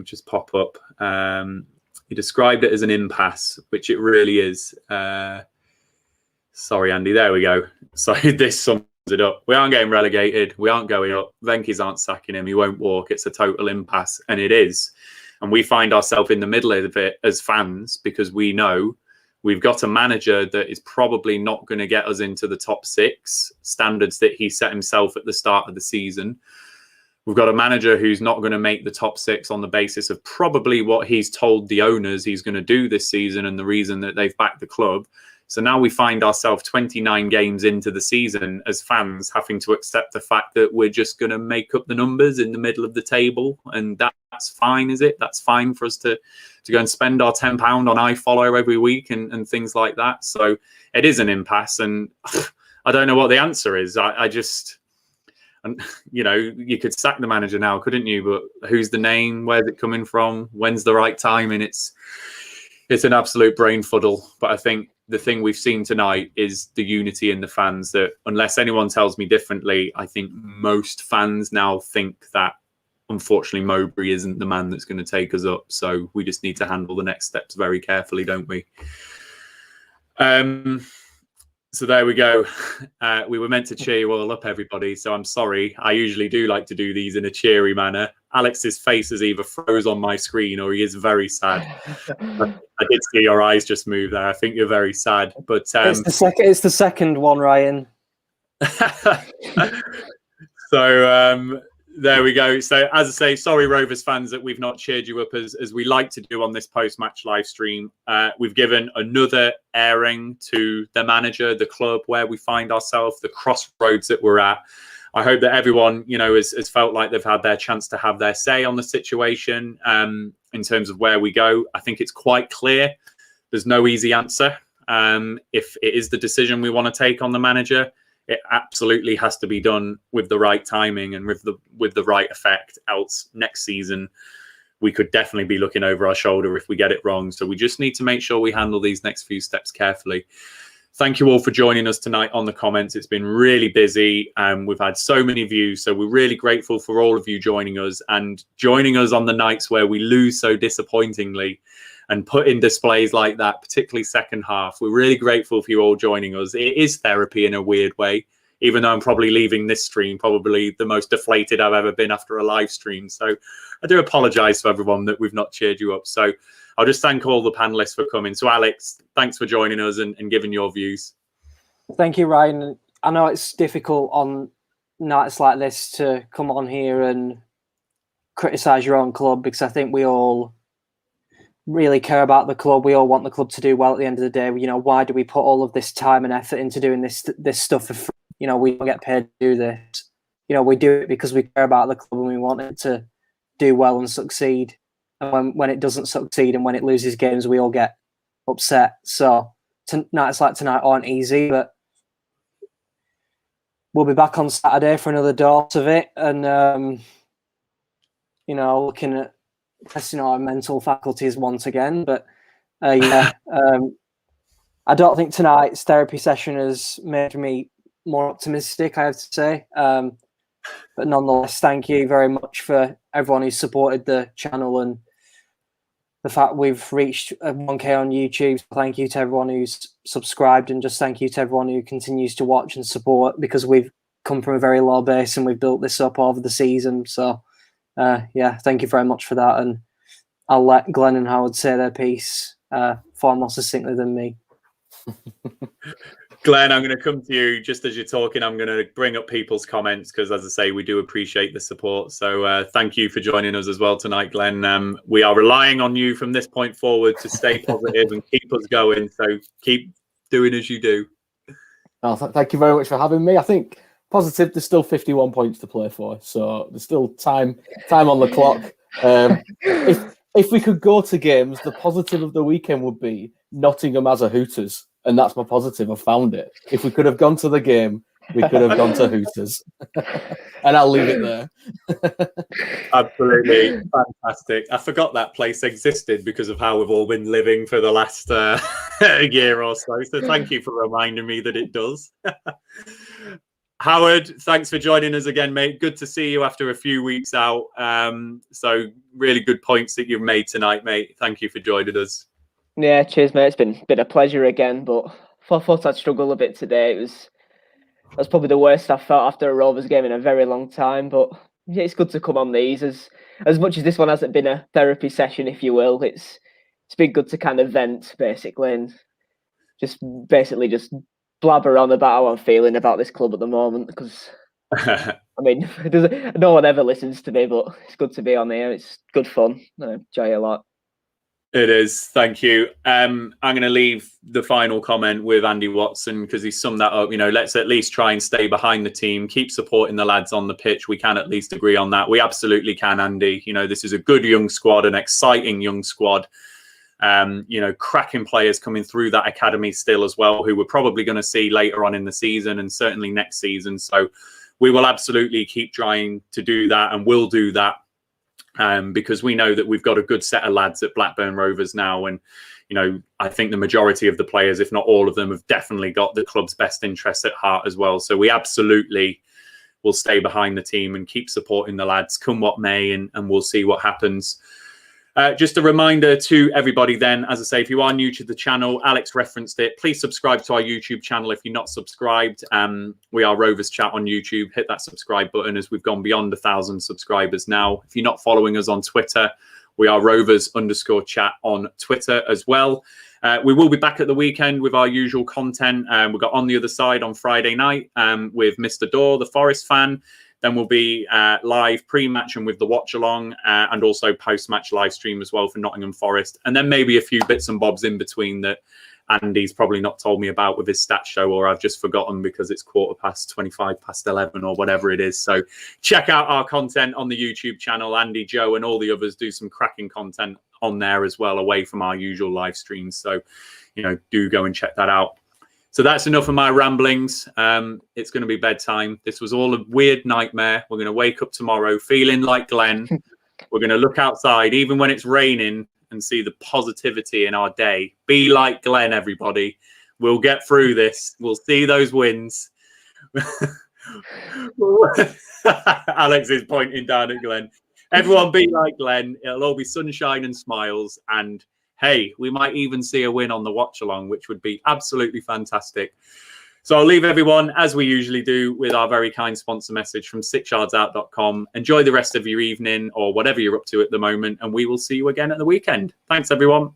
just pop up? He described it as an impasse, which it really is. Sorry, Andy. There we go. So this sums it up. We aren't getting relegated. We aren't going up. Venky's aren't sacking him. He won't walk. It's a total impasse. And it is. And we find ourselves in the middle of it as fans, because we know we've got a manager that is probably not going to get us into the top 6 standards that he set himself at the start of the season. We've got a manager who's not going to make the top 6 on the basis of probably what he's told the owners he's going to do this season and the reason that they've backed the club. So now we find ourselves 29 games into the season as fans having to accept the fact that we're just going to make up the numbers in the middle of the table. And that's fine, is it? That's fine for us to go and spend our £10 on iFollow every week and things like that. So it is an impasse. And I don't know what the answer is. I just, and you know, you could sack the manager now, couldn't you? But who's the name? Where's it coming from? When's the right time? And it's an absolute brain fuddle. But I think the thing we've seen tonight is the unity in the fans, that unless anyone tells me differently, I think most fans now think that unfortunately Mowbray isn't the man that's going to take us up. So we just need to handle the next steps very carefully, don't we? So there we go. We were meant to cheer you all up, everybody. So I'm sorry. I usually do like to do these in a cheery manner. Alex's face is either froze on my screen or he is very sad. I did see your eyes just move there. I think you're very sad. But it's the second one, Ryan. So there we go. So as I say, sorry, Rovers fans, that we've not cheered you up as we like to do on this post-match live stream. We've given another airing to the manager, the club, where we find ourselves, the crossroads that we're at. I hope that everyone, has felt like they've had their chance to have their say on the situation in terms of where we go. I think it's quite clear. There's no easy answer. If it is the decision we want to take on the manager, it absolutely has to be done with the right timing and with the right effect. Else next season, we could definitely be looking over our shoulder if we get it wrong. So we just need to make sure we handle these next few steps carefully. Thank you all for joining us tonight on the comments. It's been really busy. We've had so many views. So we're really grateful for all of you joining us and joining us on the nights where we lose so disappointingly and put in displays like that, particularly second half. We're really grateful for you all joining us. It is therapy in a weird way, even though I'm probably leaving this stream probably the most deflated I've ever been after a live stream. So I do apologise to everyone that we've not cheered you up. So I'll just thank all the panellists for coming. So Alex, thanks for joining us and giving your views. Thank you, Ryan. I know it's difficult on nights like this to come on here and criticise your own club, because I think we all really care about the club. We all want the club to do well at the end of the day. Why do we put all of this time and effort into doing this stuff for free? We don't get paid to do this. We do it because we care about the club and we want it to do well and succeed. And when it doesn't succeed and when it loses games, we all get upset. So nights like tonight aren't easy, but we'll be back on Saturday for another dose of it. And, looking at testing our mental faculties once again. But I don't think tonight's therapy session has made me more optimistic, I have to say. But nonetheless, thank you very much for everyone who supported the channel and the fact we've reached 1K on YouTube. Thank you to everyone who's subscribed, and just thank you to everyone who continues to watch and support, because we've come from a very low base and we've built this up over the season. So thank you very much for that. And I'll let Glenn and Howard say their piece far more succinctly than me. Glenn, I'm going to come to you just as you're talking. I'm going to bring up people's comments because, as I say, we do appreciate the support. So thank you for joining us as well tonight, Glenn. We are relying on you from this point forward to stay positive and keep us going. So keep doing as you do. Oh, thank you very much for having me. I think positive, there's still 51 points to play for. So there's still time on the clock. If we could go to games, the positive of the weekend would be Nottingham as a Hooters. And that's my positive. I found it. If we could have gone to the game, we could have gone to Hooters. And I'll leave it there. Absolutely fantastic. I forgot that place existed because of how we've all been living for the last year or so. So thank you for reminding me that it does. Howard, thanks for joining us again, mate. Good to see you after a few weeks out. So really good points that you've made tonight, mate. Thank you for joining us. Yeah, cheers, mate. It's been a pleasure again, but I thought I'd struggle a bit today. That's probably the worst I've felt after a Rovers game in a very long time. But yeah, it's good to come on these. As much as this one hasn't been a therapy session, if you will, it's been good to kind of vent basically and just blabber on about how I'm feeling about this club at the moment. Because I mean, no one ever listens to me, but it's good to be on here. It's good fun. I enjoy it a lot. It is. Thank you. I'm going to leave the final comment with Andy Watson because he summed that up. Let's at least try and stay behind the team, keep supporting the lads on the pitch. We can at least agree on that. We absolutely can, Andy. This is a good young squad, an exciting young squad. Cracking players coming through that academy still as well, who we're probably going to see later on in the season and certainly next season. So we will absolutely keep trying to do that, and we'll do that. because we know that we've got a good set of lads at Blackburn Rovers now. And, you know, I think the majority of the players, if not all of them, have definitely got the club's best interests at heart as well. So we absolutely will stay behind the team and keep supporting the lads, come what may, and we'll see what happens. Just a reminder to everybody then, as I say, if you are new to the channel, Alex referenced it, please subscribe to our YouTube channel if you're not subscribed. We are Rovers Chat on YouTube. Hit that subscribe button as we've gone beyond 1,000 subscribers now. If you're not following us on Twitter, we are Rovers_chat on Twitter as well. We will be back at the weekend with our usual content. We've got On the Other Side on Friday night with Mr. Daw, the Forest fan. Then we'll be live pre-match and with the watch-along and also post-match live stream as well for Nottingham Forest. And then maybe a few bits and bobs in between that Andy's probably not told me about with his stat show, or I've just forgotten because it's 11:15 or whatever it is. So check out our content on the YouTube channel. Andy, Joe and all the others do some cracking content on there as well, away from our usual live streams. So, you know, do go and check that out. So that's enough of my ramblings. It's going to be bedtime. This was all a weird nightmare. We're going to wake up tomorrow feeling like Glenn. We're going to look outside, even when it's raining, and see the positivity in our day. Be like Glenn, everybody. We'll get through this. We'll see those wins. Alex is pointing down at Glenn. Everyone be like Glenn. It'll all be sunshine and smiles. And hey, we might even see a win on the watch along, which would be absolutely fantastic. So I'll leave everyone, as we usually do, with our very kind sponsor message from 𝐂𝐎𝐿𝐻𝑒𝐻𝑒𝐿𝑒. Enjoy the rest of your evening or whatever you're up to at the moment, and we will see you again at the weekend. Thanks, everyone.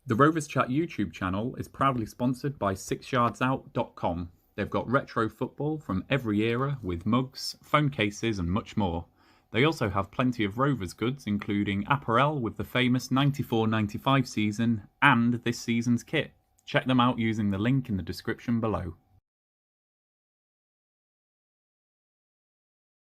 The Rovers Chat YouTube channel is proudly sponsored by 𝐂𝐎𝐻𝐿𝐻𝑒𝐿𝑒.com. They've got retro football from every era with mugs, phone cases and much more. They also have plenty of Rovers goods, including apparel with the famous 94-95 season and this season's kit. Check them out using the link in the description below.